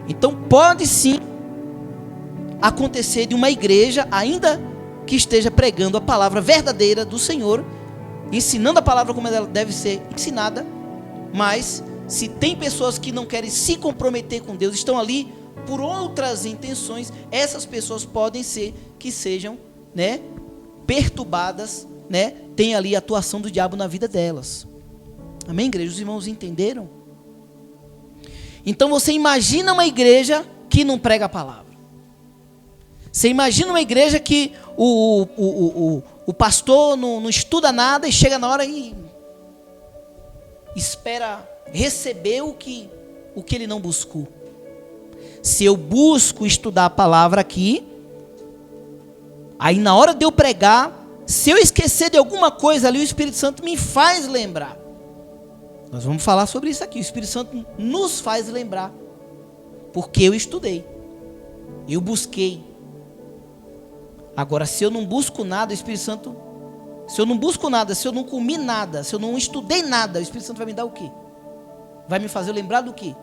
Então pode sim acontecer de uma igreja, ainda que esteja pregando a palavra verdadeira do Senhor, ensinando a palavra como ela deve ser ensinada, mas se tem pessoas que não querem se comprometer com Deus, estão ali por outras intenções, essas pessoas podem ser que sejam, né, perturbadas, né, tem ali a atuação do diabo na vida delas. Amém, igreja? Os irmãos entenderam? Então você imagina uma igreja que não prega a palavra. Você imagina uma igreja que o pastor não estuda nada e chega na hora e espera receber o que ele não buscou. Se eu busco estudar a palavra aqui, aí na hora de eu pregar, se eu esquecer de alguma coisa ali, o Espírito Santo me faz lembrar. Nós vamos falar sobre isso aqui. O Espírito Santo nos faz lembrar, porque eu estudei, eu busquei. Agora, se eu não busco nada, o Espírito Santo, se eu não busco nada, se eu não comi nada, se eu não estudei nada, o Espírito Santo vai me dar o quê? Vai me fazer lembrar do quê?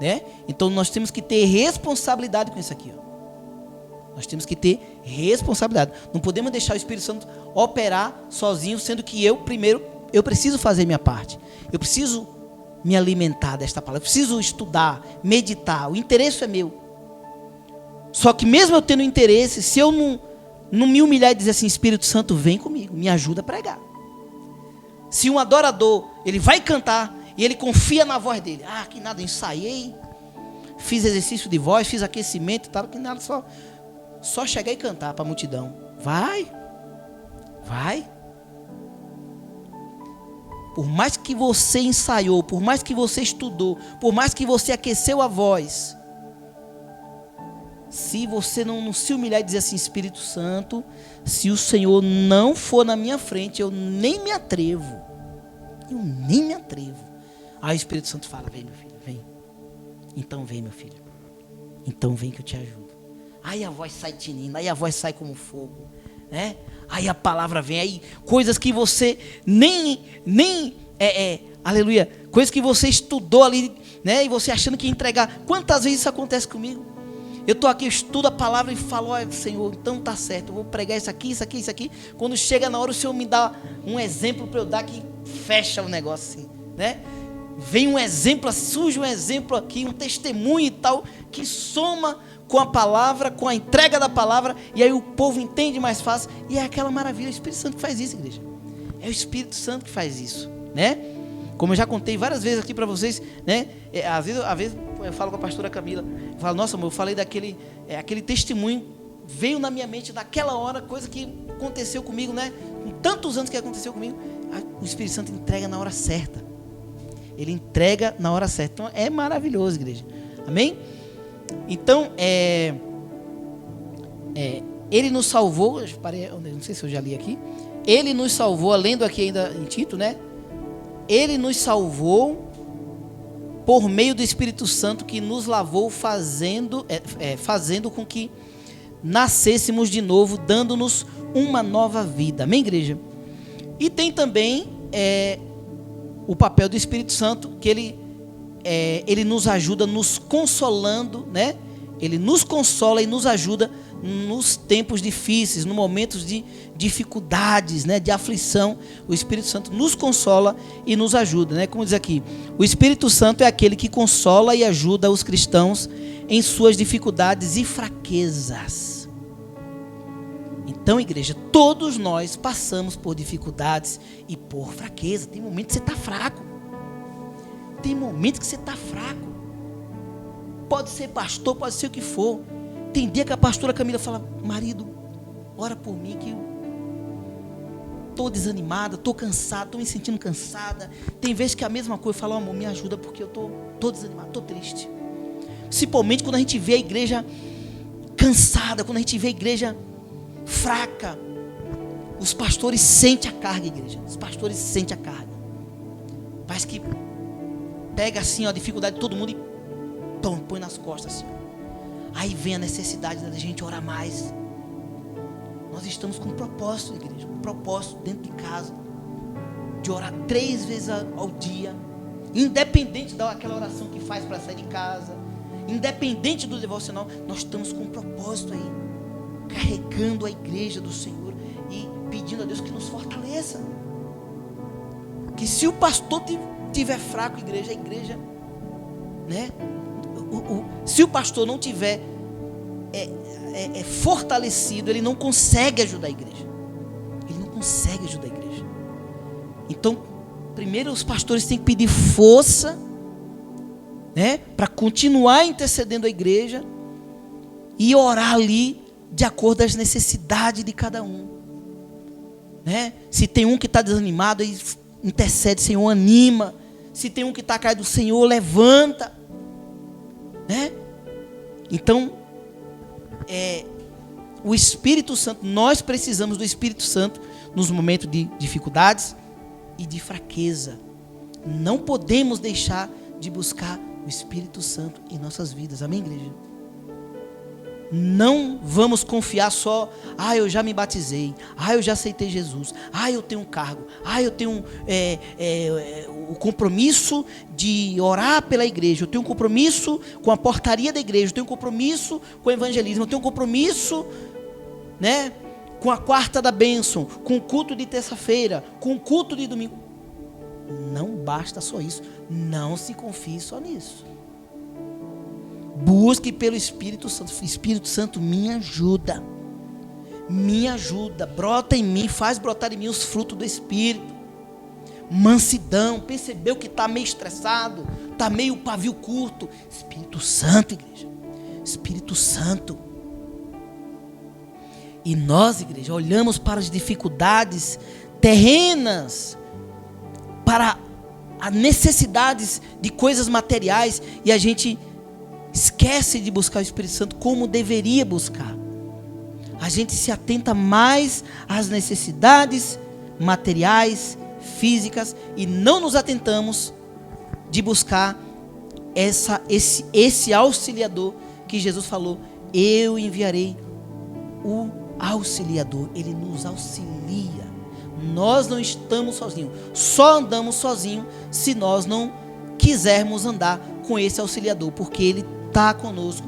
Né? Então nós temos que ter responsabilidade com isso aqui, ó. Nós temos que ter responsabilidade. Não podemos deixar o Espírito Santo operar sozinho, sendo que eu preciso fazer minha parte. Eu preciso me alimentar desta palavra. Eu preciso estudar, meditar. O interesse é meu. Só que mesmo eu tendo interesse, se eu não me humilhar e dizer assim, Espírito Santo, vem comigo, me ajuda a pregar. Se um adorador, ele vai cantar e ele confia na voz dele. Que nada, ensaiei, fiz exercício de voz, fiz aquecimento e tal, que nada, só chegar e cantar para a multidão. Vai. Por mais que você ensaiou, por mais que você estudou, por mais que você aqueceu a voz, se você não se humilhar e dizer assim, Espírito Santo, se o Senhor não for na minha frente, eu nem me atrevo. Aí o Espírito Santo fala, vem meu filho, vem. Então vem meu filho. Então vem que eu te ajudo. Aí a voz sai tinindo, aí a voz sai como fogo, né? Aí a palavra vem, aí coisas que você nem aleluia, coisas que você estudou ali, né? E você achando que ia entregar. Quantas vezes isso acontece comigo? Eu estou aqui, eu estudo a palavra e falo, Senhor, então tá certo, eu vou pregar isso aqui. Quando chega na hora, o Senhor me dá um exemplo para eu dar que fecha o negócio assim, né? Vem um exemplo, surge um exemplo aqui, um testemunho e tal, que soma com a palavra, com a entrega da palavra, e aí o povo entende mais fácil, e é aquela maravilha. É o Espírito Santo que faz isso, igreja. É o Espírito Santo que faz isso, né? Como eu já contei várias vezes aqui para vocês, né? Às vezes eu falo com a pastora Camila, eu falo, nossa, amor, eu falei aquele testemunho, veio na minha mente naquela hora, coisa que aconteceu comigo, né? Com tantos anos que aconteceu comigo, o Espírito Santo entrega na hora certa. Ele entrega na hora certa. Então é maravilhoso, igreja. Amém? Então, ele nos salvou, não sei se eu já li aqui, ele nos salvou, lendo aqui ainda em Tito, né? Ele nos salvou por meio do Espírito Santo que nos lavou, fazendo com que nascêssemos de novo, dando-nos uma nova vida. Amém, igreja? E tem também o papel do Espírito Santo, que ele nos ajuda nos consolando, né? Ele nos consola e nos ajuda nos tempos difíceis, nos momentos de dificuldades, né? De aflição. O Espírito Santo nos consola e nos ajuda, né? Como diz aqui, o Espírito Santo é aquele que consola e ajuda os cristãos em suas dificuldades e fraquezas. Então, igreja, todos nós passamos por dificuldades e por fraqueza. Tem momentos que você está fraco. Tem momentos que você está fraco. Pode ser pastor, pode ser o que for. Tem dia que a pastora Camila fala: marido, ora por mim que eu estou desanimada, estou cansada, estou me sentindo cansada. Tem vezes que a mesma coisa, eu falo: amor, me ajuda porque eu estou desanimado, estou triste. Principalmente quando a gente vê a igreja cansada, quando a gente vê a igreja fraca. Os pastores sentem a carga, igreja. Os pastores sentem a carga. Parece que pega assim, ó, a dificuldade de todo mundo e põe nas costas assim. Aí vem a necessidade da gente orar mais. Nós estamos com um propósito, igreja, um propósito dentro de casa, de orar 3 vezes ao dia, independente daquela oração que faz para sair de casa, independente do devocional. Nós estamos com um propósito aí, carregando a igreja do Senhor e pedindo a Deus que nos fortaleça. Que se o pastor tiver fraco, igreja, a igreja, né? Se o pastor não tiver fortalecido, ele não consegue ajudar a igreja. Ele não consegue ajudar a igreja. Então, primeiro os pastores têm que pedir força, né, para continuar intercedendo a igreja e orar ali de acordo às necessidades de cada um, né? Se tem um que está desanimado, aí intercede, Senhor, anima. Se tem um que está caído, Senhor, levanta, né? Então, o Espírito Santo, nós precisamos do Espírito Santo nos momentos de dificuldades e de fraqueza. Não podemos deixar de buscar o Espírito Santo em nossas vidas. Amém, igreja? Não vamos confiar só: eu já me batizei, eu já aceitei Jesus, eu tenho um cargo, eu tenho o compromisso de orar pela igreja, eu tenho um compromisso com a portaria da igreja, eu tenho um compromisso com o evangelismo, eu tenho um compromisso, né, com a quarta da bênção, com o culto de terça-feira, com o culto de domingo. Não basta só isso. Não se confie só nisso. Busque pelo Espírito Santo. Espírito Santo, me ajuda. Me ajuda. Brota em mim, faz brotar em mim os frutos do Espírito. Mansidão. Percebeu que está meio estressado, está meio pavio curto. Espírito Santo, igreja. Espírito Santo. E nós, igreja, olhamos para as dificuldades terrenas, para as necessidades de coisas materiais, e a gente esquece de buscar o Espírito Santo como deveria buscar. A gente se atenta mais às necessidades materiais, físicas, e não nos atentamos de buscar esse auxiliador que Jesus falou: eu enviarei o auxiliador. Ele nos auxilia. Nós não estamos sozinhos. Só andamos sozinhos se nós não quisermos andar com esse auxiliador, porque ele está conosco.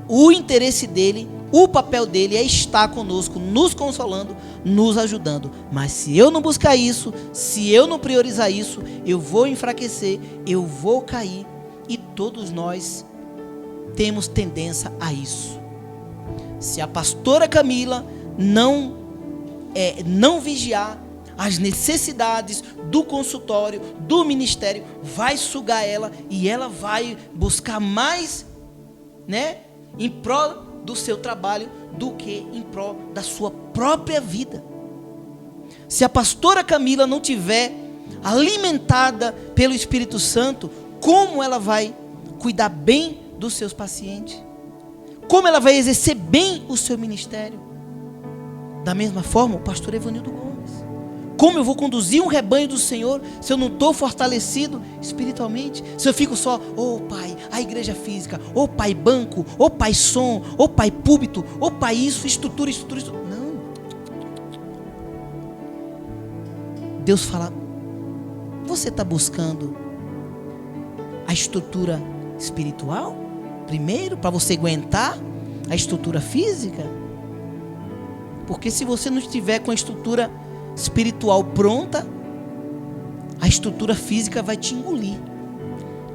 O interesse dele, o papel dele é estar conosco, nos consolando, nos ajudando. Mas se eu não buscar isso, se eu não priorizar isso, eu vou enfraquecer, eu vou cair. E todos nós temos tendência a isso. Se a pastora Camila não vigiar, as necessidades do consultório, do ministério, vai sugar ela, e ela vai buscar mais, né, em prol do seu trabalho do que em prol da sua própria vida. Se a pastora Camila não tiver alimentada pelo Espírito Santo, como ela vai cuidar bem dos seus pacientes? Como ela vai exercer bem o seu ministério? Da mesma forma, o pastor Evanildo Gomes. Como eu vou conduzir um rebanho do Senhor se eu não estou fortalecido espiritualmente? Se eu fico só: pai, a igreja física, pai, banco, pai, som, pai, púlpito, pai, isso, estrutura. Não. Deus fala: Você está buscando a estrutura espiritual primeiro, para você aguentar a estrutura física? Porque se você não estiver com a estrutura espiritual pronta, a estrutura física vai te engolir,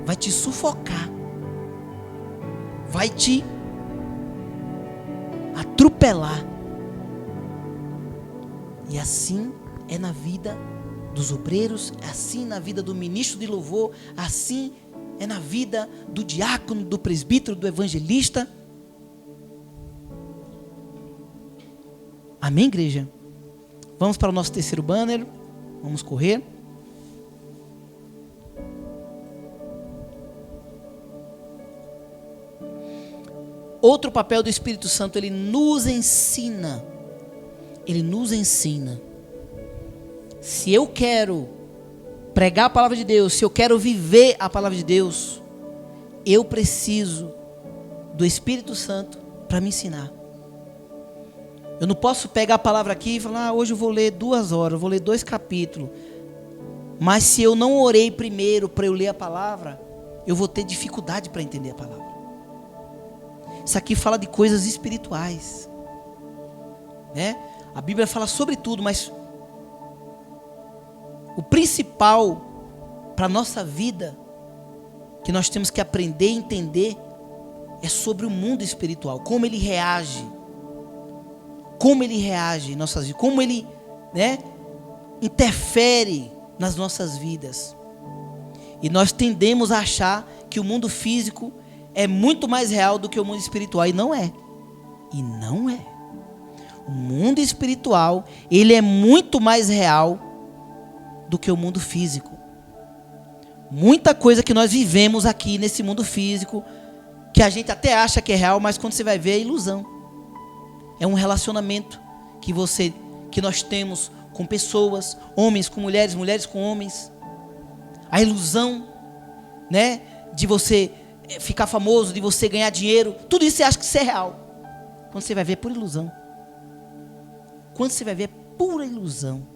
vai te sufocar, vai te atropelar. E assim é na vida dos obreiros, assim na vida do ministro de louvor, assim é na vida do diácono, do presbítero, do evangelista. Amém, igreja? Vamos para o nosso terceiro banner. Vamos correr. Outro papel do Espírito Santo, ele nos ensina. Ele nos ensina. Se eu quero pregar a palavra de Deus, se eu quero viver a palavra de Deus, eu preciso do Espírito Santo para me ensinar. Eu não posso pegar a palavra aqui e falar, hoje eu vou ler 2 horas, eu vou ler 2 capítulos. Mas se eu não orei primeiro para eu ler a palavra, eu vou ter dificuldade para entender a palavra. Isso aqui fala de coisas espirituais, né? A Bíblia fala sobre tudo, mas o principal para a nossa vida, que nós temos que aprender e entender, é sobre o mundo espiritual. Como ele reage. Como ele reage em nossas vidas. Como ele, né, interfere nas nossas vidas. E nós tendemos a achar que o mundo físico é muito mais real do que o mundo espiritual. E não é. E não é. O mundo espiritual, ele é muito mais real do que o mundo físico. Muita coisa que nós vivemos aqui nesse mundo físico, que a gente até acha que é real, mas quando você vai ver é ilusão. É um relacionamento que nós temos com pessoas, homens com mulheres, mulheres com homens. A ilusão, né, de você ficar famoso, de você ganhar dinheiro, tudo isso você acha que isso é real. Quando você vai ver é pura ilusão. Quando você vai ver é pura ilusão.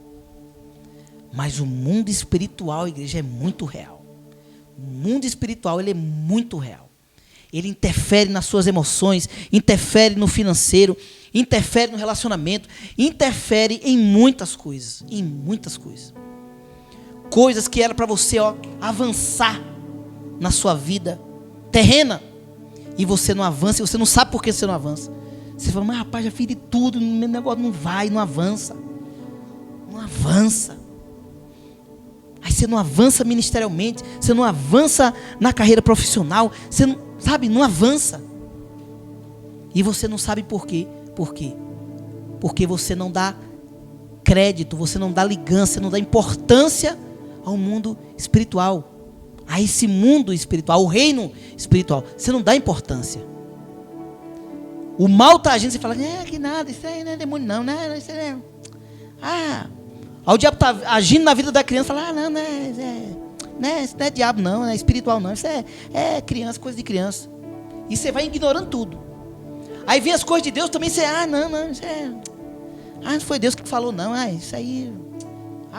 Mas o mundo espiritual, igreja, é muito real. O mundo espiritual, ele é muito real. Ele interfere nas suas emoções, interfere no financeiro, interfere no relacionamento, interfere em muitas coisas. Em muitas coisas. Coisas que era para você, avançar na sua vida terrena. E você não avança, e você não sabe por que você não avança. Você fala, mas rapaz, já fiz de tudo, meu negócio não vai, não avança. Não avança. Aí você não avança ministerialmente, você não avança na carreira profissional, você não, sabe, não avança. E você não sabe por quê. Por quê? Porque você não dá crédito, você não dá ligança, você não dá importância ao mundo espiritual. A esse mundo espiritual, ao reino espiritual. Você não dá importância. O mal está agindo, você fala, que nada, isso aí não é demônio não, isso aí não é... Aí o diabo está agindo na vida da criança, fala, isso não é diabo não, não é espiritual não, isso é criança, coisa de criança. E você vai ignorando tudo. Aí vem as coisas de Deus também, você, não, isso é... não foi Deus que falou não, isso aí...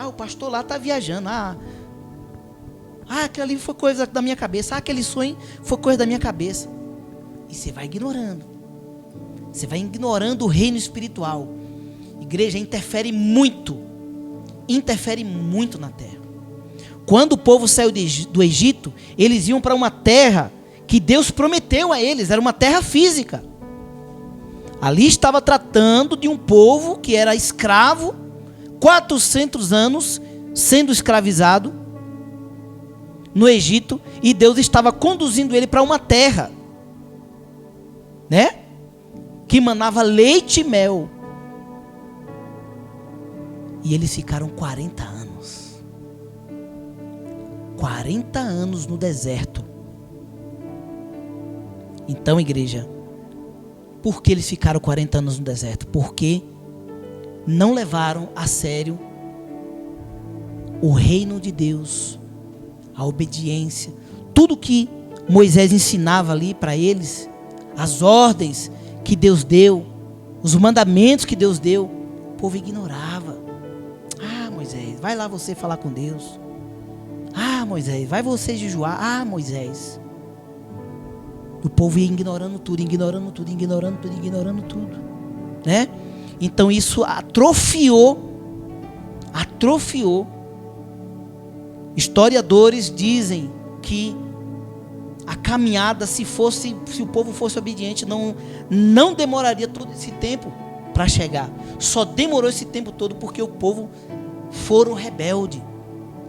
o pastor lá está viajando, aquilo ali foi coisa da minha cabeça, aquele sonho foi coisa da minha cabeça. E você vai ignorando. Você vai ignorando o reino espiritual. Igreja interfere muito na terra. Quando o povo saiu do Egito, eles iam para uma terra que Deus prometeu a eles, era uma terra física. Ali estava tratando de um povo que era escravo, 400 anos sendo escravizado no Egito, e Deus estava conduzindo ele para uma terra, né, que manava leite e mel. E eles ficaram 40 anos. 40 anos no deserto. Então, igreja, por que eles ficaram 40 anos no deserto? Porque não levaram a sério o reino de Deus, a obediência, tudo que Moisés ensinava ali para eles, as ordens que Deus deu, os mandamentos que Deus deu, o povo ignorava. Moisés, vai lá você falar com Deus. Moisés, vai você jejuar. Ah, Moisés. O povo ia ignorando tudo, né? Então isso atrofiou. Historiadores dizem que a caminhada, se o povo fosse obediente, não demoraria todo esse tempo para chegar. Só demorou esse tempo todo porque o povo foram rebelde.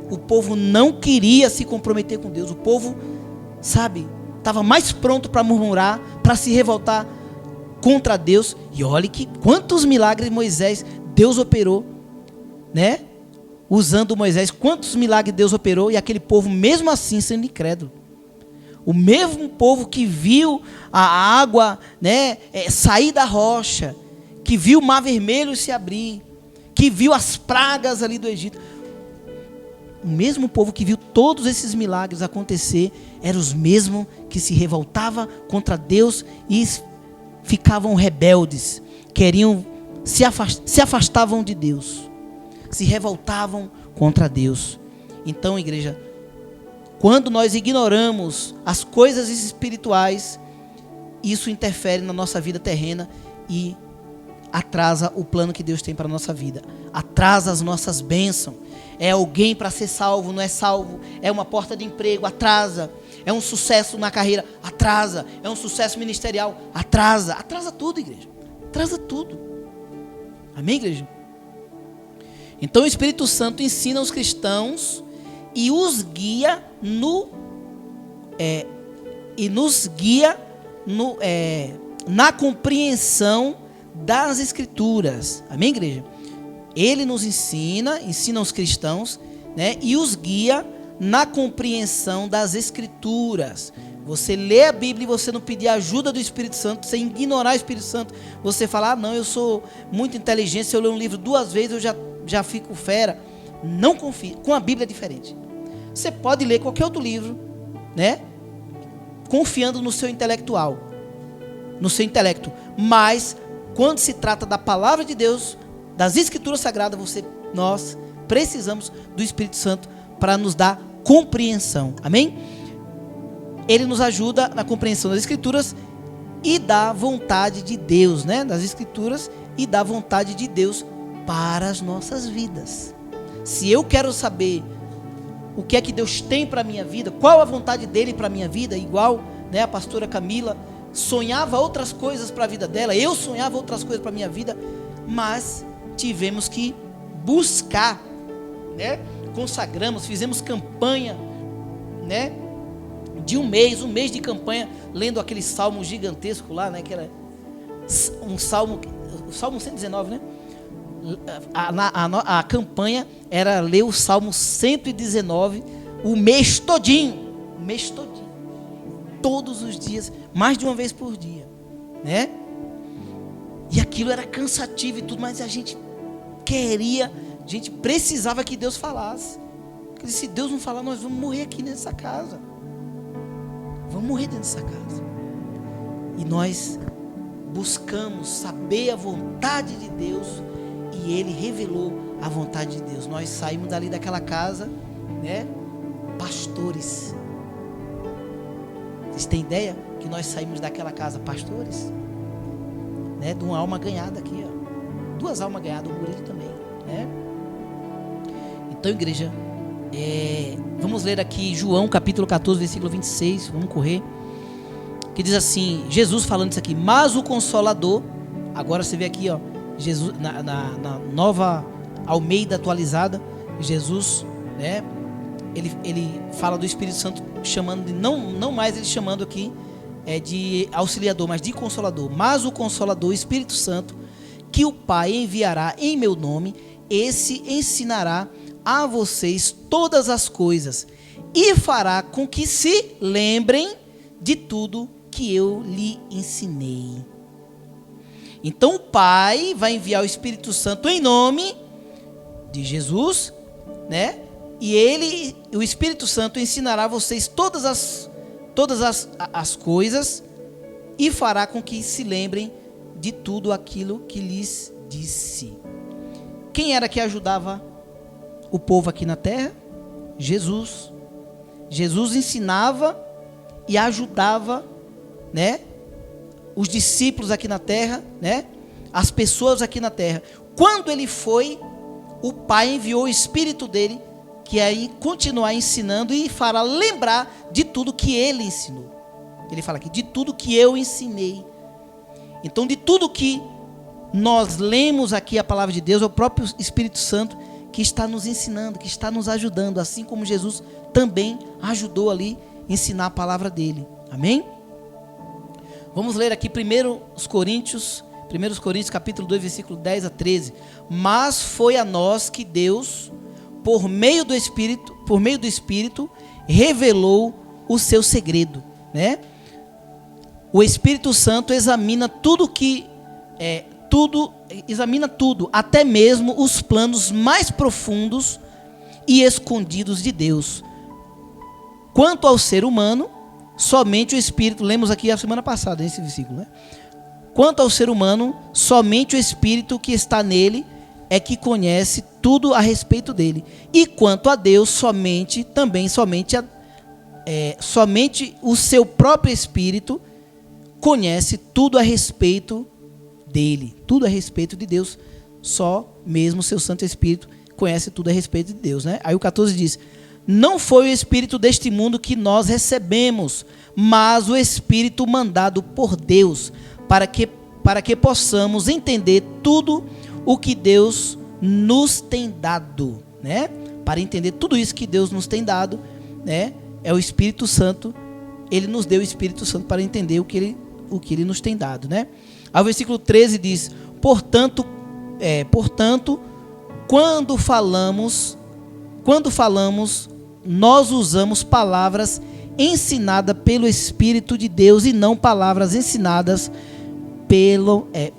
O povo não queria se comprometer com Deus. O povo, estava mais pronto para murmurar, para se revoltar contra Deus. E olhe que quantos milagres Deus operou, né? Usando Moisés, quantos milagres Deus operou, e aquele povo mesmo assim sendo incrédulo. O mesmo povo que viu a água, né, sair da rocha, que viu o mar vermelho se abrir, que viu as pragas ali do Egito. O mesmo povo que viu todos esses milagres acontecer, eram os mesmos que se revoltavam contra Deus e ficavam rebeldes, se afastavam de Deus, se revoltavam contra Deus. Então, igreja, quando nós ignoramos as coisas espirituais, isso interfere na nossa vida terrena e atrasa o plano que Deus tem para a nossa vida, atrasa as nossas bênçãos. É alguém para ser salvo, não é salvo. É uma porta de emprego, atrasa. É um sucesso na carreira, atrasa. É um sucesso ministerial, atrasa. Atrasa tudo, igreja. Atrasa tudo. Amém, igreja? Então o Espírito Santo ensina os cristãos e os guia na compreensão das Escrituras. Amém, igreja? Ele nos ensina os cristãos, né, e os guia na compreensão das Escrituras. Você lê a Bíblia e você não pedir a ajuda do Espírito Santo, você ignorar o Espírito Santo, você falar, não, eu sou muito inteligente, se eu ler um livro 2 vezes eu já fico fera. Não confie, com a Bíblia é diferente. Você pode ler qualquer outro livro, né, confiando no seu intelectual, no seu intelecto, mas quando se trata da palavra de Deus, das Escrituras Sagradas, nós precisamos do Espírito Santo para nos dar compreensão. Amém? Ele nos ajuda na compreensão das Escrituras e da vontade de Deus, né? Das Escrituras e da vontade de Deus para as nossas vidas. Se eu quero saber o que é que Deus tem para a minha vida, qual a vontade dele para a minha vida, igual, né, a pastora Camila sonhava outras coisas para a vida dela, eu sonhava outras coisas para a minha vida, mas tivemos que buscar, né? Consagramos, fizemos campanha, né? De um mês de campanha, lendo aquele salmo gigantesco lá, né? Que era um salmo, o salmo 119, né? A campanha era ler o salmo 119 o mês todinho, todos os dias, mais de uma vez por dia, né? E aquilo era cansativo e tudo, mas a gente precisava que Deus falasse. Porque se Deus não falar, nós vamos morrer aqui nessa casa. Vamos morrer dentro dessa casa. E nós buscamos saber a vontade de Deus, e Ele revelou a vontade de Deus. Nós saímos dali daquela casa, né, pastores. Vocês têm ideia que nós saímos daquela casa pastores? Né, de uma alma ganhada aqui, ó. 2 almas ganhadas, o Murilo também, né? Então, igreja, vamos ler aqui João capítulo 14, versículo 26, vamos correr, que diz assim, Jesus falando isso aqui, mas o Consolador, agora você vê aqui, ó, Jesus, na nova Almeida atualizada, Jesus, né, ele fala do Espírito Santo chamando de, não mais ele chamando aqui de auxiliador, mas de Consolador. Mas o Consolador, o Espírito Santo, que o Pai enviará em meu nome, esse ensinará a vocês todas as coisas e fará com que se lembrem de tudo que eu lhe ensinei. Então o Pai vai enviar o Espírito Santo em nome de Jesus, né? E o Espírito Santo ensinará a vocês todas as coisas e fará com que se lembrem de tudo aquilo que lhes disse. Quem era que ajudava o povo aqui na terra? Jesus. Jesus ensinava e ajudava, né, os discípulos aqui na terra, né, as pessoas aqui na terra. Quando ele foi, o Pai enviou o Espírito dele, que aí continuar ensinando e fará lembrar de tudo que ele ensinou. Ele fala aqui, de tudo que eu ensinei. Então, de tudo que nós lemos aqui a palavra de Deus, é o próprio Espírito Santo que está nos ensinando, que está nos ajudando, assim como Jesus também ajudou ali a ensinar a palavra dele. Amém? Vamos ler aqui 1 Coríntios capítulo 2, versículo 10 a 13. Mas foi a nós que Deus, por meio do Espírito, revelou o seu segredo, né? O Espírito Santo examina examina tudo, até mesmo os planos mais profundos e escondidos de Deus. Quanto ao ser humano, somente o Espírito, lemos aqui a semana passada esse versículo, né? Quanto ao ser humano, somente o Espírito que está nele é que conhece tudo a respeito dele. E quanto a Deus, somente o seu próprio Espírito conhece tudo a respeito dele, tudo a respeito de Deus. Só mesmo o seu Santo Espírito conhece tudo a respeito de Deus, né? Aí o 14 diz: não foi o Espírito deste mundo que nós recebemos, mas o Espírito mandado por Deus, para que possamos entender tudo o que Deus nos tem dado, né? Para entender tudo isso que Deus nos tem dado, né? É o Espírito Santo. Ele nos deu o Espírito Santo para entender o que ele nos tem dado, né? Aí o versículo 13 diz: portanto, quando falamos, nós usamos palavras ensinadas pelo Espírito de Deus e não palavras ensinadas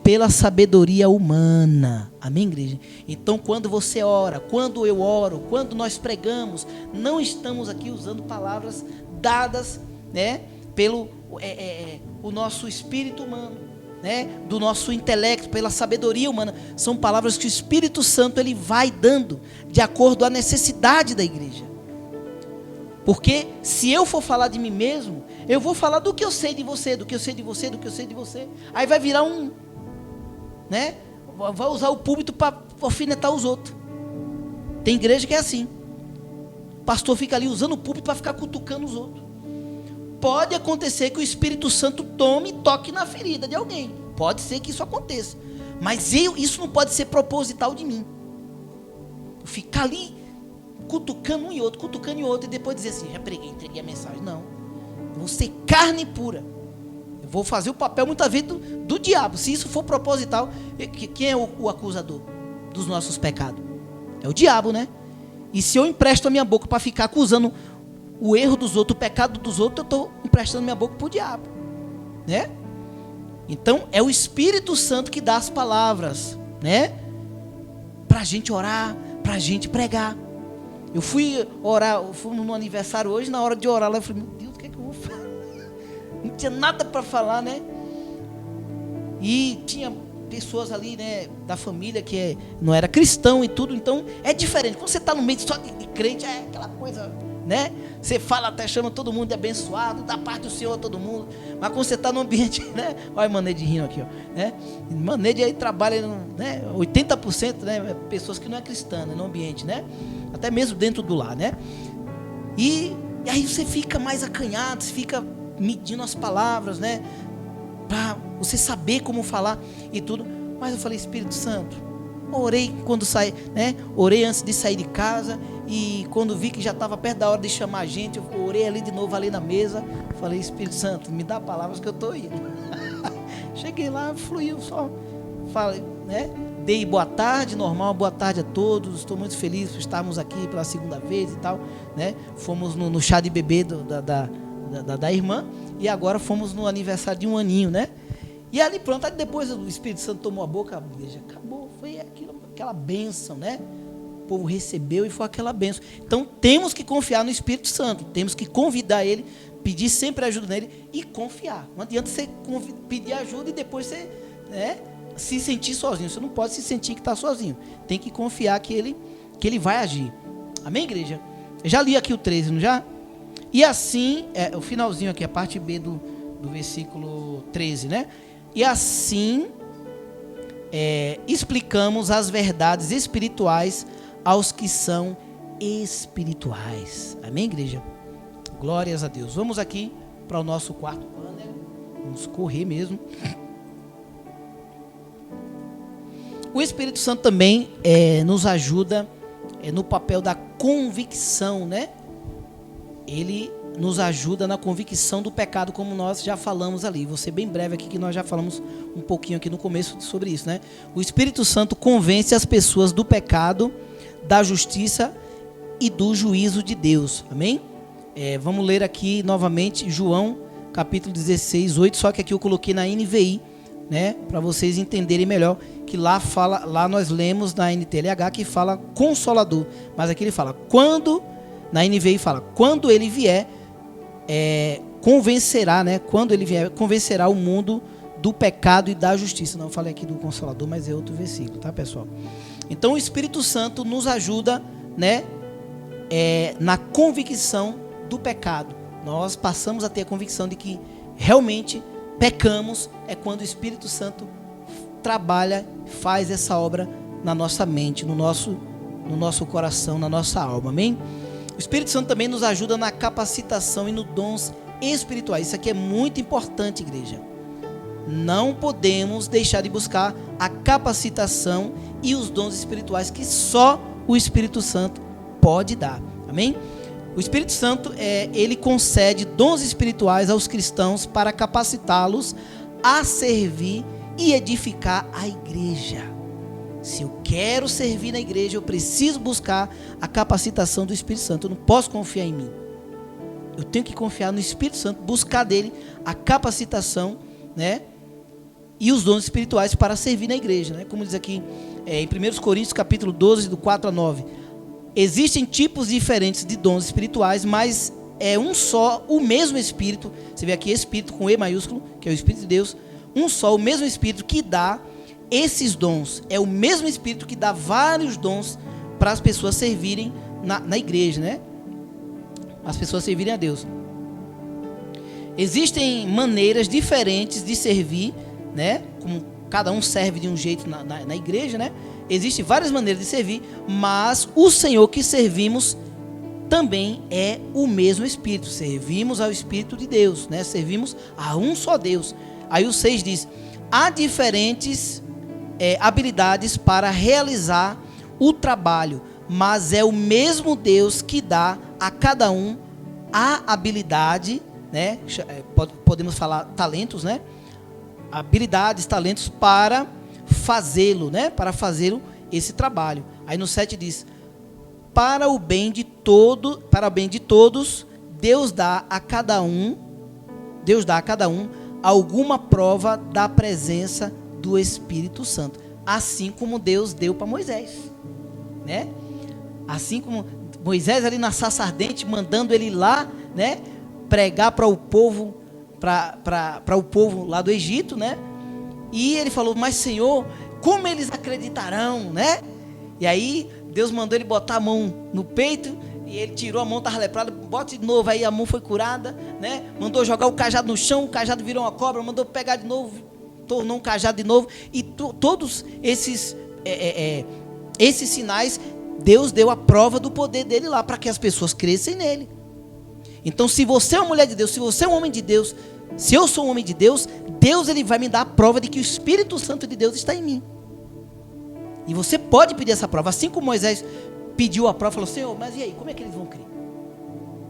pela sabedoria humana. Amém, igreja? Então, quando você ora, quando eu oro, quando nós pregamos, não estamos aqui usando palavras dadas, né, pelo o nosso espírito humano, né, do nosso intelecto, pela sabedoria humana. São palavras que o Espírito Santo ele vai dando de acordo à necessidade da igreja. Porque se eu for falar de mim mesmo, eu vou falar do que eu sei de você, do que eu sei de você, do que eu sei de você. Aí vai virar né? Vai usar o púlpito para alfinetar os outros. Tem igreja que é assim. O pastor fica ali usando o púlpito para ficar cutucando os outros. Pode acontecer que o Espírito Santo tome e toque na ferida de alguém. Pode ser que isso aconteça. Mas isso não pode ser proposital de mim. Ficar ali cutucando um e outro, e depois dizer assim: já preguei, entreguei a mensagem. Não. Eu vou ser carne pura. Eu vou fazer o papel muitas vezes do diabo. Se isso for proposital, quem é o acusador dos nossos pecados? É o diabo, né? E se eu empresto a minha boca para ficar acusando o erro dos outros, o pecado dos outros, eu estou emprestando minha boca para o diabo, né? Então é o Espírito Santo que dá as palavras, né? Para a gente orar, para a gente pregar. Eu fui orar, fui no aniversário hoje, na hora de orar lá, eu falei: meu Deus, o que é que eu vou falar? Não tinha nada para falar, né? E tinha pessoas ali, né, da família que não era cristão e tudo, então é diferente. Quando você está no meio só de crente, é aquela coisa, né? Você fala até, chama todo mundo de abençoado, da parte do Senhor a todo mundo. Mas quando você está no ambiente, né? Olha a Maneide rindo aqui, ó, né? Maneide aí trabalha, né? 80%, né? Pessoas que não é cristã, né? No ambiente, né? Até mesmo dentro do lar, né? E aí você fica mais acanhado, você fica medindo as palavras, né? Para você saber como falar e tudo. Mas eu falei: Espírito Santo, orei quando saí, né? Orei antes de sair de casa. E quando vi que já estava perto da hora de chamar a gente, eu orei ali de novo, ali na mesa. Falei: Espírito Santo, me dá palavras que eu estou indo. Cheguei lá, fluiu só. Falei, né? Dei boa tarde, normal, boa tarde a todos. Estou muito feliz por estarmos aqui pela segunda vez e tal, né? Fomos no chá de bebê da irmã. E agora fomos no aniversário de 1 aninho, né? E ali pronto, aí depois o Espírito Santo tomou a boca, a igreja acabou, foi aquela bênção, né? O povo recebeu e foi aquela bênção. Então temos que confiar no Espírito Santo, temos que convidar ele, pedir sempre ajuda nele e confiar. Não adianta você pedir ajuda e depois você, né, se sentir sozinho. Você não pode se sentir que está sozinho. Tem que confiar que ele vai agir. Amém, igreja? Eu já li aqui o 13, não já? E assim, o finalzinho aqui, a parte B do versículo 13, né? E assim explicamos as verdades espirituais aos que são espirituais. Amém, igreja? Glórias a Deus. Vamos aqui para o nosso quarto panel. Vamos correr mesmo. O Espírito Santo também nos ajuda no papel da convicção, né? Ele nos ajuda na convicção do pecado, como nós já falamos ali. Vou ser bem breve aqui, que nós já falamos um pouquinho aqui no começo sobre isso, né? O Espírito Santo convence as pessoas do pecado, da justiça e do juízo de Deus. Amém? Vamos ler aqui novamente João capítulo 16, 8, só que aqui eu coloquei na NVI, né? Para vocês entenderem melhor, que lá nós lemos na NTLH que fala consolador, mas aqui ele fala na NVI fala, quando ele vier, convencerá, né? Quando ele vier, convencerá o mundo do pecado e da justiça. Não, eu falei aqui do Consolador, mas é outro versículo, tá, pessoal? Então o Espírito Santo nos ajuda, né? Na convicção do pecado. Nós passamos a ter a convicção de que realmente pecamos, quando o Espírito Santo trabalha, faz essa obra na nossa mente, no nosso coração, na nossa alma, amém? O Espírito Santo também nos ajuda na capacitação e nos dons espirituais. Isso aqui é muito importante, igreja. Não podemos deixar de buscar a capacitação e os dons espirituais que só o Espírito Santo pode dar. Amém? O Espírito Santo, ele concede dons espirituais aos cristãos para capacitá-los a servir e edificar a igreja. Se eu quero servir na igreja, eu preciso buscar a capacitação do Espírito Santo. Eu não posso confiar em mim. Eu tenho que confiar no Espírito Santo, buscar dele a capacitação, né? E os dons espirituais para servir na igreja, né? Como diz aqui em 1 Coríntios capítulo 12, do 4 a 9. Existem tipos diferentes de dons espirituais, mas é um só, o mesmo Espírito. Você vê aqui Espírito com E maiúsculo, que é o Espírito de Deus. Um só, o mesmo Espírito que dá esses dons. É o mesmo Espírito que dá vários dons para as pessoas servirem na igreja, né? As pessoas servirem a Deus. Existem maneiras diferentes de servir, né? Como cada um serve de um jeito na igreja, né? Existem várias maneiras de servir, mas o Senhor que servimos também é o mesmo Espírito. Servimos ao Espírito de Deus, né? Servimos a um só Deus. Aí o 6 diz: há diferentes habilidades para realizar o trabalho, mas é o mesmo Deus que dá a cada um a habilidade, né? Podemos falar talentos, né? Habilidades, talentos para fazê-lo, né? Para fazer esse trabalho. Aí no 7 diz: para o bem de todos, Deus dá a cada um alguma prova da presença do Espírito Santo, assim como Deus deu para Moisés, né? Assim como Moisés ali na sarça ardente, mandando ele lá, né, pregar para o povo, para o povo lá do Egito, né? E ele falou: mas Senhor, como eles acreditarão, né? E aí Deus mandou ele botar a mão no peito, e ele tirou a mão, estava leprado, bota de novo, aí a mão foi curada, né? Mandou jogar o cajado no chão, o cajado virou uma cobra, mandou pegar de novo, tornou um cajado de novo, e todos esses sinais, Deus deu a prova do poder dele lá, para que as pessoas crescem nele. Então, se você é uma mulher de Deus, se você é um homem de Deus, se eu sou um homem de Deus, Deus ele vai me dar a prova de que o Espírito Santo de Deus está em mim. E você pode pedir essa prova, assim como Moisés pediu a prova, falou: Senhor, mas e aí, como é que eles vão crer?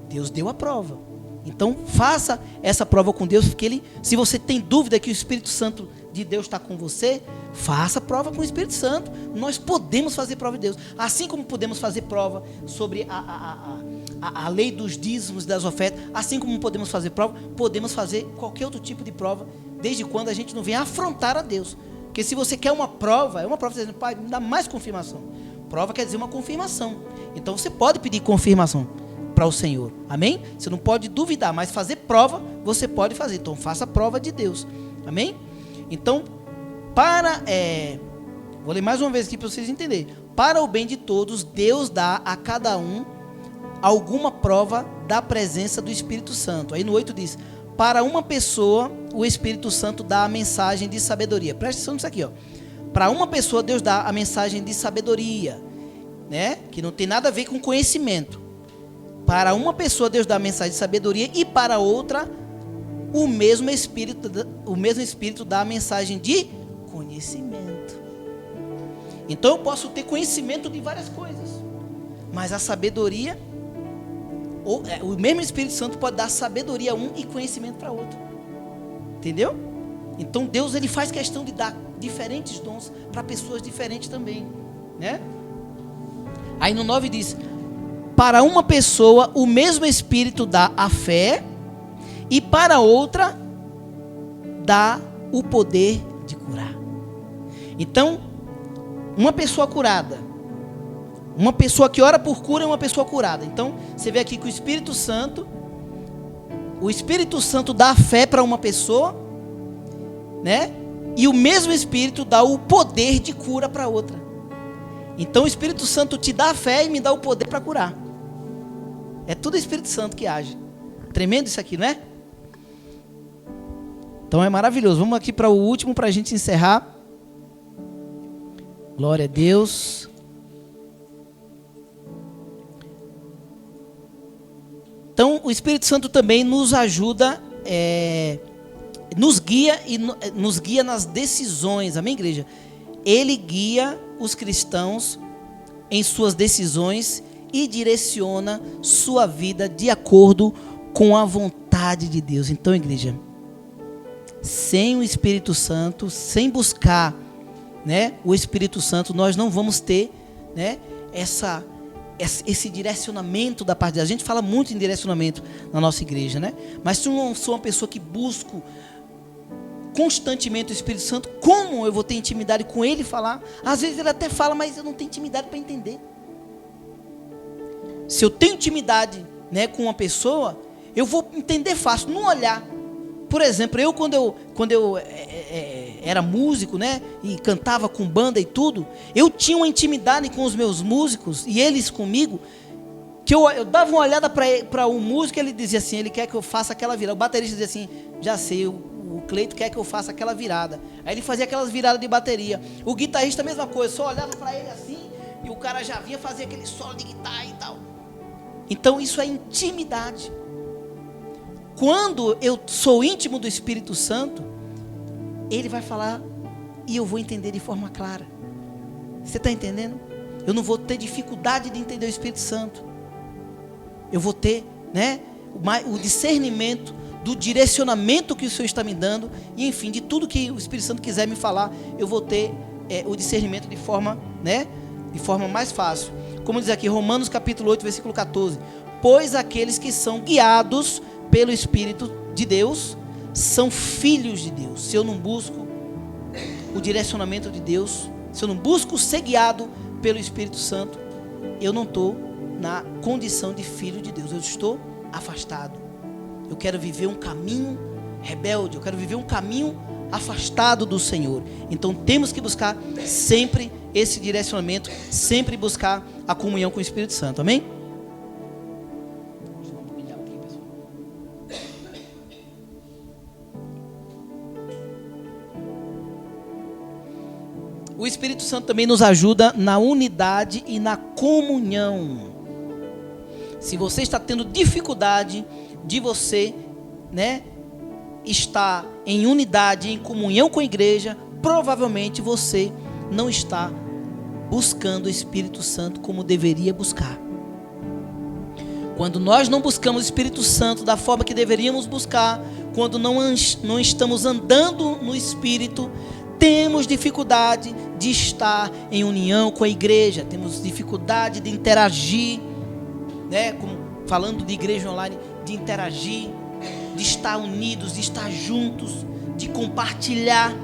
Deus deu a prova. Então faça essa prova com Deus, porque se você tem dúvida que o Espírito Santo de Deus está com você, faça prova com o Espírito Santo. Nós podemos fazer prova de Deus, assim como podemos fazer prova sobre a lei dos dízimos e das ofertas, assim como podemos fazer prova, podemos fazer qualquer outro tipo de prova, desde quando a gente não vem afrontar a Deus. Porque se você quer uma prova, dizendo: Pai, me dá mais confirmação. Prova quer dizer uma confirmação. Então você pode pedir confirmação para o Senhor, amém? Você não pode duvidar, mas fazer prova você pode fazer. Então faça a prova de Deus, amém? Então, vou ler mais uma vez aqui para vocês entenderem. Para o bem de todos, Deus dá a cada um alguma prova da presença do Espírito Santo. Aí no 8 diz: para uma pessoa, o Espírito Santo dá a mensagem de sabedoria. Presta atenção nisso aqui, ó. Para uma pessoa, Deus dá a mensagem de sabedoria, né? Que não tem nada a ver com conhecimento. Para uma pessoa, Deus dá a mensagem de sabedoria, e para outra, o mesmo Espírito dá a mensagem de conhecimento. Então eu posso ter conhecimento de várias coisas, mas a sabedoria, o mesmo Espírito Santo pode dar sabedoria a um e conhecimento para outro. Entendeu? Então Deus, ele faz questão de dar diferentes dons para pessoas diferentes também, né? Aí no 9 diz: para uma pessoa o mesmo Espírito dá a fé, e para outra dá o poder de curar. Então, uma pessoa curada, uma pessoa que ora por cura é uma pessoa curada. Então, você vê aqui que o Espírito Santo dá a fé para uma pessoa, né? E o mesmo Espírito dá o poder de cura para outra. Então o Espírito Santo te dá a fé e me dá o poder para curar. É tudo o Espírito Santo que age. Tremendo isso aqui, não é? Então é maravilhoso. Vamos aqui para o último, para a gente encerrar. Glória a Deus. Então o Espírito Santo também nos ajuda, nos guia nas decisões. Amém, igreja? Ele guia os cristãos em suas decisões e direciona sua vida de acordo com a vontade de Deus. Então, igreja, sem o Espírito Santo, sem buscar, né, o Espírito Santo, nós não vamos ter, né, esse direcionamento da parte de Deus. A gente fala muito em direcionamento na nossa igreja, né? Mas se eu não sou uma pessoa que busco constantemente o Espírito Santo, como eu vou ter intimidade com ele e falar? Às vezes ele até fala, mas eu não tenho intimidade para entender. Se eu tenho intimidade, né, com uma pessoa, eu vou entender fácil, no olhar. Por exemplo, eu quando eu era músico, né, e cantava com banda e tudo, eu tinha uma intimidade com os meus músicos e eles comigo, que eu dava uma olhada para o músico, ele dizia assim, ele quer que eu faça aquela virada. O baterista dizia assim, já sei, o Cleito quer que eu faça aquela virada. Aí ele fazia aquelas viradas de bateria. O guitarrista a mesma coisa, só olhava para ele assim, e o cara já vinha fazer aquele solo de guitarra e tal. Então isso é intimidade. Quando eu sou íntimo do Espírito Santo, ele vai falar e eu vou entender de forma clara. Você está entendendo? Eu não vou ter dificuldade de entender o Espírito Santo. Eu vou ter, né, o discernimento do direcionamento que o Senhor está me dando, e enfim, de tudo que o Espírito Santo quiser me falar, eu vou ter o discernimento de forma, né, de forma mais fácil. Como diz aqui, Romanos capítulo 8, versículo 14: pois aqueles que são guiados pelo Espírito de Deus são filhos de Deus. Se eu não busco o direcionamento de Deus, se eu não busco ser guiado pelo Espírito Santo, eu não estou na condição de filho de Deus, eu estou afastado. Eu quero viver um caminho rebelde, eu quero viver um caminho afastado do Senhor. Então temos que buscar sempre esse direcionamento, sempre buscar a comunhão com o Espírito Santo, amém? O Espírito Santo também nos ajuda na unidade e na comunhão. Se você está tendo dificuldade de você, né, estar em unidade, em comunhão com a igreja, provavelmente você não está buscando o Espírito Santo como deveria buscar. Quando nós não buscamos o Espírito Santo da forma que deveríamos buscar, quando não estamos andando no Espírito, temos dificuldade de estar em união com a igreja, temos dificuldade de interagir, né? Como falando de igreja online, de interagir, de estar unidos, de estar juntos, de compartilhar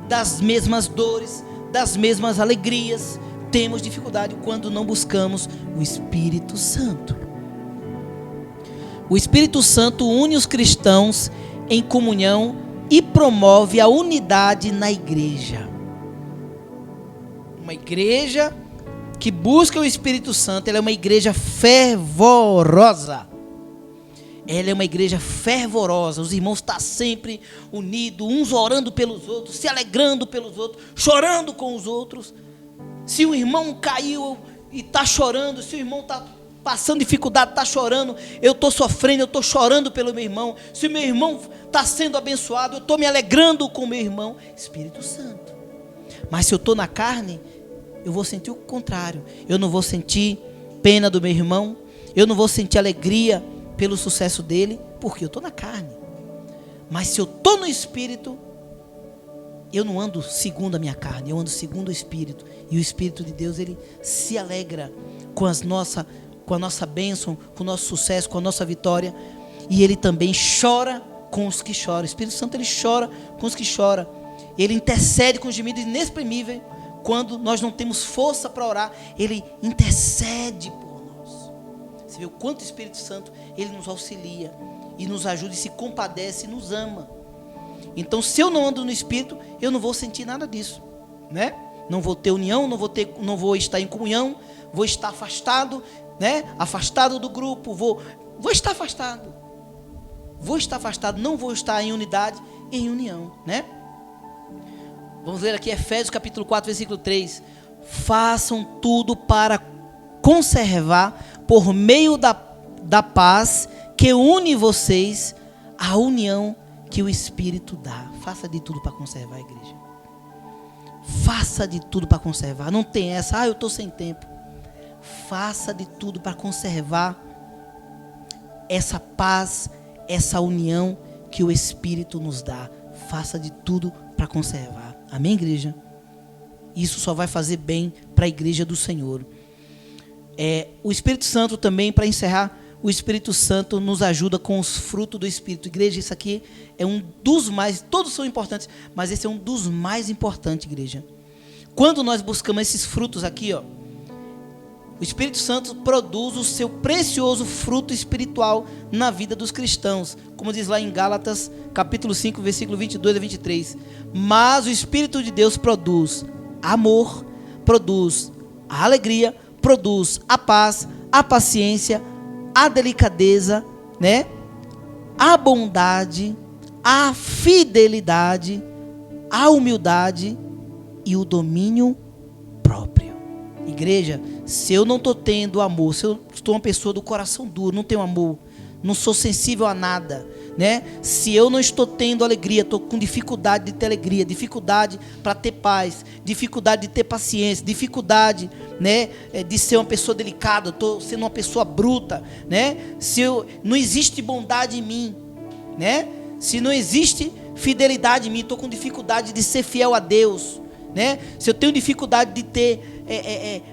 das mesmas dores, das mesmas alegrias. Temos dificuldade quando não buscamos o Espírito Santo. O Espírito Santo une os cristãos em comunhão e promove a unidade na igreja. Uma igreja que busca o Espírito Santo, ela é uma igreja fervorosa. Ela é uma igreja fervorosa. Os irmãos estão sempre unidos, uns orando pelos outros, se alegrando pelos outros, chorando com os outros. Se o irmão caiu e está chorando, se o irmão está passando dificuldade, está chorando, eu estou sofrendo, eu estou chorando pelo meu irmão. Se o meu irmão está sendo abençoado, eu estou me alegrando com o meu irmão. Espírito Santo. Mas se eu estou na carne, eu vou sentir o contrário. Eu não vou sentir pena do meu irmão, eu não vou sentir alegria pelo sucesso dele, porque eu estou na carne. Mas se eu estou no Espírito, eu não ando segundo a minha carne, eu ando segundo o Espírito. E o Espírito de Deus, ele se alegra com a nossa bênção, com o nosso sucesso, com a nossa vitória. E ele também chora com os que choram. O Espírito Santo, ele chora com os que choram. Ele intercede com gemidos inexprimíveis. Quando nós não temos força para orar, ele intercede por nós. Você vê o quanto o Espírito Santo, ele nos auxilia e nos ajuda e se compadece e nos ama. Então, se eu não ando no Espírito, eu não vou sentir nada disso, né? Não vou ter união, não vou estar em comunhão, vou estar afastado, né? Afastado do grupo, vou estar afastado. Vou estar afastado, não vou estar em unidade, em união, né? Vamos ler aqui Efésios capítulo 4, versículo 3. Façam tudo para conservar, por meio da paz que une vocês, a união que o Espírito dá. Faça de tudo para conservar a igreja. Faça de tudo para conservar. Não tem essa, eu estou sem tempo. Faça de tudo para conservar essa paz, essa união que o Espírito nos dá. Faça de tudo para conservar. Amém, igreja? Isso só vai fazer bem para a igreja do Senhor. O Espírito Santo também, para encerrar, o Espírito Santo nos ajuda com os frutos do Espírito. Igreja, isso aqui é um dos mais, todos são importantes, mas esse é um dos mais importantes, igreja. Quando nós buscamos esses frutos aqui, ó, o Espírito Santo produz o seu precioso fruto espiritual na vida dos cristãos. Como diz lá em Gálatas, capítulo 5, versículo 22 a 23. Mas o Espírito de Deus produz amor, produz a alegria, produz a paz, a paciência, a delicadeza, né? A bondade, a fidelidade, a humildade e o domínio próprio. Igreja, se eu não estou tendo amor, se eu estou uma pessoa do coração duro, não tenho amor, não sou sensível a nada, né? Se eu não estou tendo alegria, estou com dificuldade de ter alegria, dificuldade para ter paz, dificuldade de ter paciência, dificuldade, né, de ser uma pessoa delicada, estou sendo uma pessoa bruta, né? Não existe bondade em mim, né? Se não existe fidelidade em mim, estou com dificuldade de ser fiel a Deus, né? Se eu tenho dificuldade de ter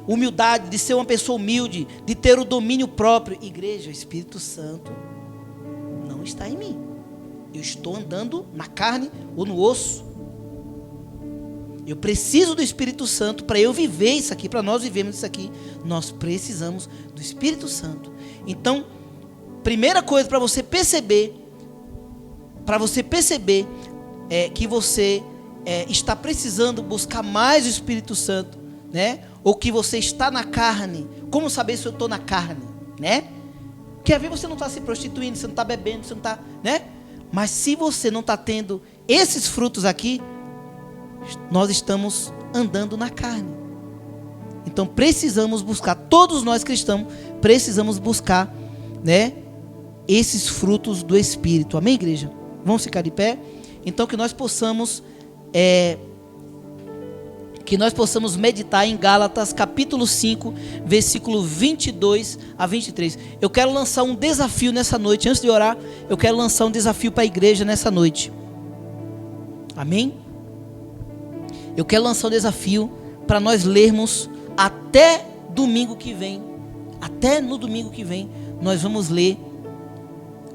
humildade, de ser uma pessoa humilde, de ter o domínio próprio, igreja, o Espírito Santo não está em mim. Eu estou andando na carne ou no osso. Eu preciso do Espírito Santo para eu viver isso aqui, para nós vivermos isso aqui. Nós precisamos do Espírito Santo. Então, primeira coisa para você perceber que você está precisando buscar mais o Espírito Santo, né? Ou que você está na carne. Como saber se eu estou na carne, né? Porque às vezes você não está se prostituindo, você não está bebendo, você não está, né? Mas se você não está tendo esses frutos aqui, nós estamos andando na carne. Então precisamos buscar, todos nós cristãos precisamos buscar, né, esses frutos do Espírito. Amém, igreja? Vamos ficar de pé? Então que nós possamos meditar em Gálatas capítulo 5, versículo 22 a 23. Eu quero lançar um desafio nessa noite. Antes de orar, eu quero lançar um desafio para a igreja nessa noite. Amém? Eu quero lançar um desafio para nós lermos até domingo que vem. Até no domingo que vem, nós vamos ler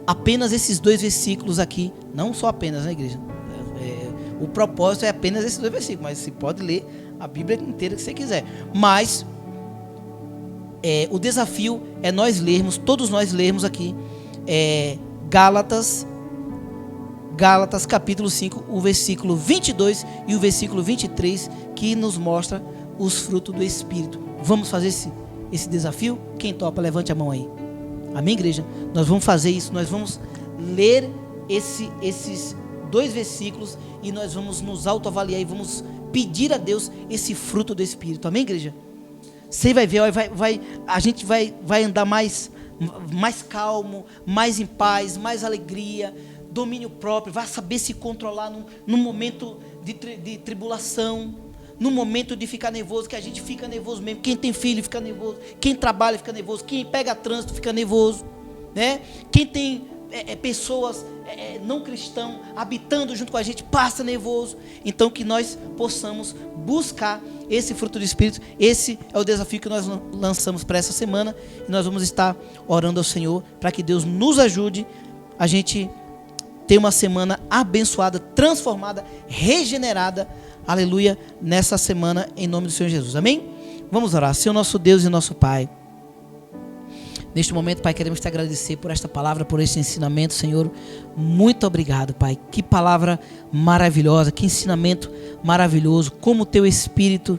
apenas esses 2 versículos aqui. Não só apenas, né, igreja? O propósito é apenas esses 2 versículos, mas você pode ler a Bíblia inteira que você quiser. Mas o desafio é nós lermos, todos nós lermos aqui Gálatas capítulo 5, o versículo 22 e o versículo 23, que nos mostra os frutos do Espírito. Vamos fazer esse desafio? Quem topa, levante a mão aí. Amém, igreja? Nós vamos fazer isso, nós vamos ler esses 2 versículos e nós vamos nos autoavaliar e vamos pedir a Deus esse fruto do Espírito. Amém, igreja? Você vai ver, a gente vai andar mais calmo, mais em paz, mais alegria, domínio próprio, vai saber se controlar num momento de tribulação, no momento de ficar nervoso, que a gente fica nervoso mesmo. Quem tem filho fica nervoso, quem trabalha fica nervoso, quem pega trânsito fica nervoso, né? Quem tem pessoas não cristãs habitando junto com a gente passa nervoso. Então que nós possamos buscar esse fruto do Espírito. Esse é o desafio que nós lançamos para essa semana, e nós vamos estar orando ao Senhor para que Deus nos ajude a gente ter uma semana abençoada, transformada, regenerada, aleluia, nessa semana, em nome do Senhor Jesus, amém? Vamos orar. Senhor nosso Deus e nosso Pai, neste momento, Pai, queremos te agradecer por esta palavra, por este ensinamento, Senhor. Muito obrigado, Pai. Que palavra maravilhosa, que ensinamento maravilhoso. Como o teu Espírito,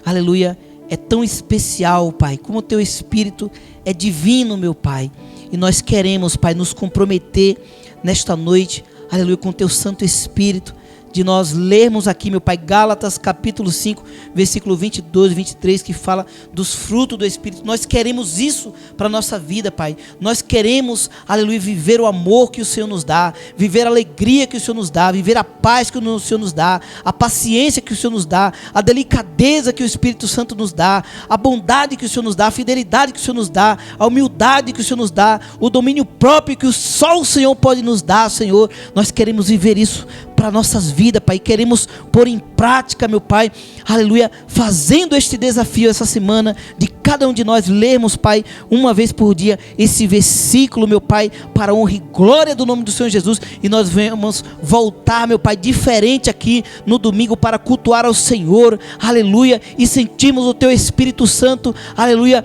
aleluia, é tão especial, Pai. Como o teu Espírito é divino, meu Pai. E nós queremos, Pai, nos comprometer nesta noite, aleluia, com o teu Santo Espírito, de nós lermos aqui, meu Pai, Gálatas capítulo 5, versículo 22 e 23, que fala dos frutos do Espírito. Nós queremos isso para a nossa vida, Pai. Nós queremos, aleluia, viver o amor que o Senhor nos dá, viver a alegria que o Senhor nos dá, viver a paz que o Senhor nos dá, a paciência que o Senhor nos dá, a delicadeza que o Espírito Santo nos dá, a bondade que o Senhor nos dá, a fidelidade que o Senhor nos dá, a humildade que o Senhor nos dá, o domínio próprio que só o Senhor pode nos dar, Senhor. Nós queremos viver isso para nossas vidas, Pai. Queremos pôr em prática, meu Pai, aleluia, fazendo este desafio essa semana, de cada um de nós lermos, Pai, uma vez por dia, esse versículo, meu Pai, para a honra e glória do nome do Senhor Jesus. E nós vamos voltar, meu Pai, diferente aqui no domingo, para cultuar ao Senhor, aleluia, e sentimos o teu Espírito Santo, aleluia,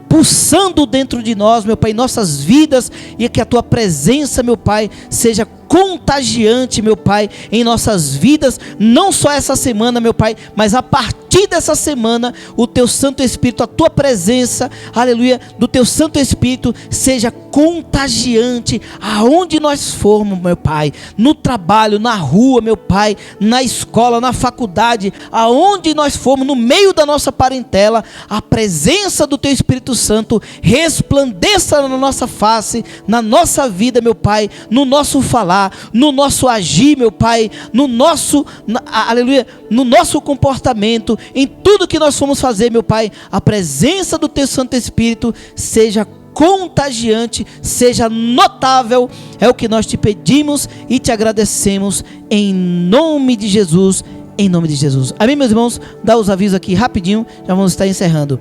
pulsando dentro de nós, meu Pai, em nossas vidas, e que a tua presença, meu Pai, seja contagiante, meu Pai, em nossas vidas, não só essa semana, meu Pai, mas a partir dessa semana, o teu Santo Espírito, a tua presença, aleluia, do teu Santo Espírito seja contagiante aonde nós formos, meu Pai, no trabalho, na rua, meu Pai, na escola, na faculdade, aonde nós formos, no meio da nossa parentela, a presença do teu Espírito Santo resplandeça na nossa face, na nossa vida, meu Pai, no nosso falar, no nosso agir, meu Pai, no nosso, aleluia, no nosso comportamento, em tudo que nós formos fazer, meu Pai, a presença do teu Santo Espírito seja contagiante, seja notável. É o que nós te pedimos e te agradecemos em nome de Jesus, em nome de Jesus. Amém, meus irmãos? Dá os avisos aqui rapidinho, já vamos estar encerrando.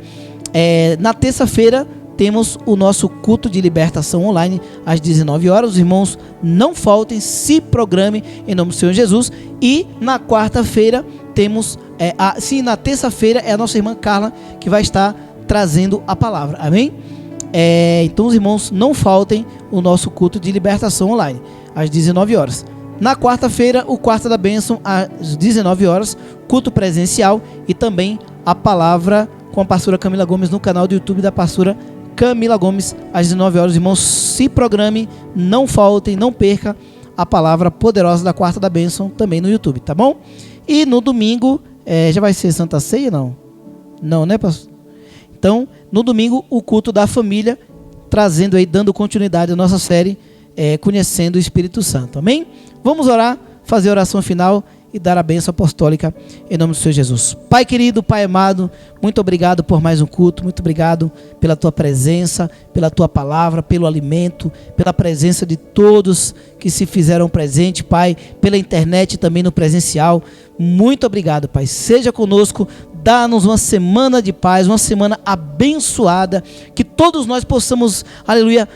Na terça-feira temos o nosso culto de libertação online às 19 horas. Os irmãos não faltem, se programem em nome do Senhor Jesus. E na quarta-feira temos, na terça-feira é a nossa irmã Carla que vai estar trazendo a palavra. Amém? Então os irmãos não faltem o nosso culto de libertação online às 19 horas. Na quarta-feira, o Quarto da Bênção às 19 horas, culto presencial, e também a palavra com a pastora Camila Gomes no canal do YouTube da pastora Camila Gomes às 19 horas. Irmãos, se programe, não faltem, não perca a palavra poderosa da Quarta da Bênção também no YouTube, tá bom? E no domingo, já vai ser Santa Ceia, não? Não, né, pastor? Então, no domingo, o culto da família, trazendo aí, dando continuidade à nossa série, conhecendo o Espírito Santo, amém? Vamos orar, fazer a oração final e dar a bênção apostólica em nome do Senhor Jesus. Pai querido, Pai amado, muito obrigado por mais um culto, muito obrigado pela tua presença, pela tua palavra, pelo alimento, pela presença de todos que se fizeram presente, Pai, pela internet também no presencial. Muito obrigado, Pai. Seja conosco, dá-nos uma semana de paz, uma semana abençoada, que todos nós possamos, aleluia,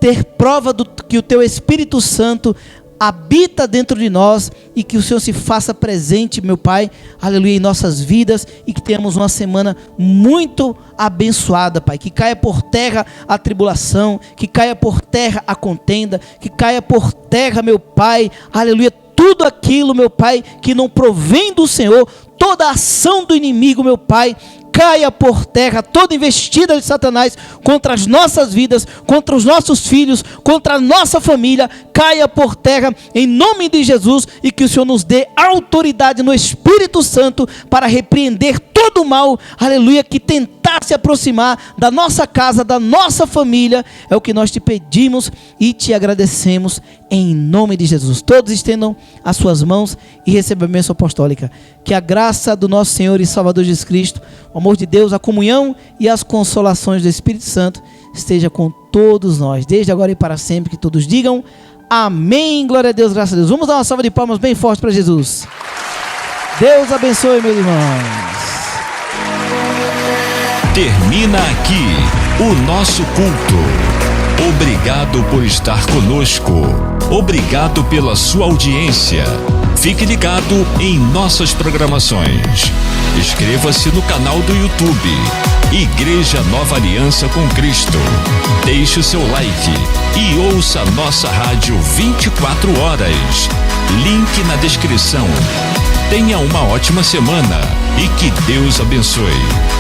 ter prova que o teu Espírito Santo habita dentro de nós, e que o Senhor se faça presente, meu Pai, aleluia, em nossas vidas, e que tenhamos uma semana muito abençoada, Pai, que caia por terra a tribulação, que caia por terra a contenda, que caia por terra, meu Pai, aleluia, tudo aquilo, meu Pai, que não provém do Senhor, toda a ação do inimigo, meu Pai, caia por terra toda investida de Satanás contra as nossas vidas, contra os nossos filhos, contra a nossa família, caia por terra em nome de Jesus, e que o Senhor nos dê autoridade no Espírito Santo para repreender todo o mal, aleluia, que tentar se aproximar da nossa casa, da nossa família. É o que nós te pedimos e te agradecemos em nome de Jesus. Todos estendam as suas mãos e recebam a bênção apostólica. Que a graça do nosso Senhor e Salvador Jesus Cristo, o amor de Deus, a comunhão e as consolações do Espírito Santo esteja com todos nós, desde agora e para sempre. Que todos digam amém, glória a Deus, graças a Deus. Vamos dar uma salva de palmas bem forte para Jesus. Deus abençoe, meus irmãos. Termina aqui o nosso culto. Obrigado por estar conosco. Obrigado pela sua audiência. Fique ligado em nossas programações. Inscreva-se no canal do YouTube Igreja Nova Aliança com Cristo. Deixe o seu like e ouça nossa rádio 24 horas. Link na descrição. Tenha uma ótima semana e que Deus abençoe.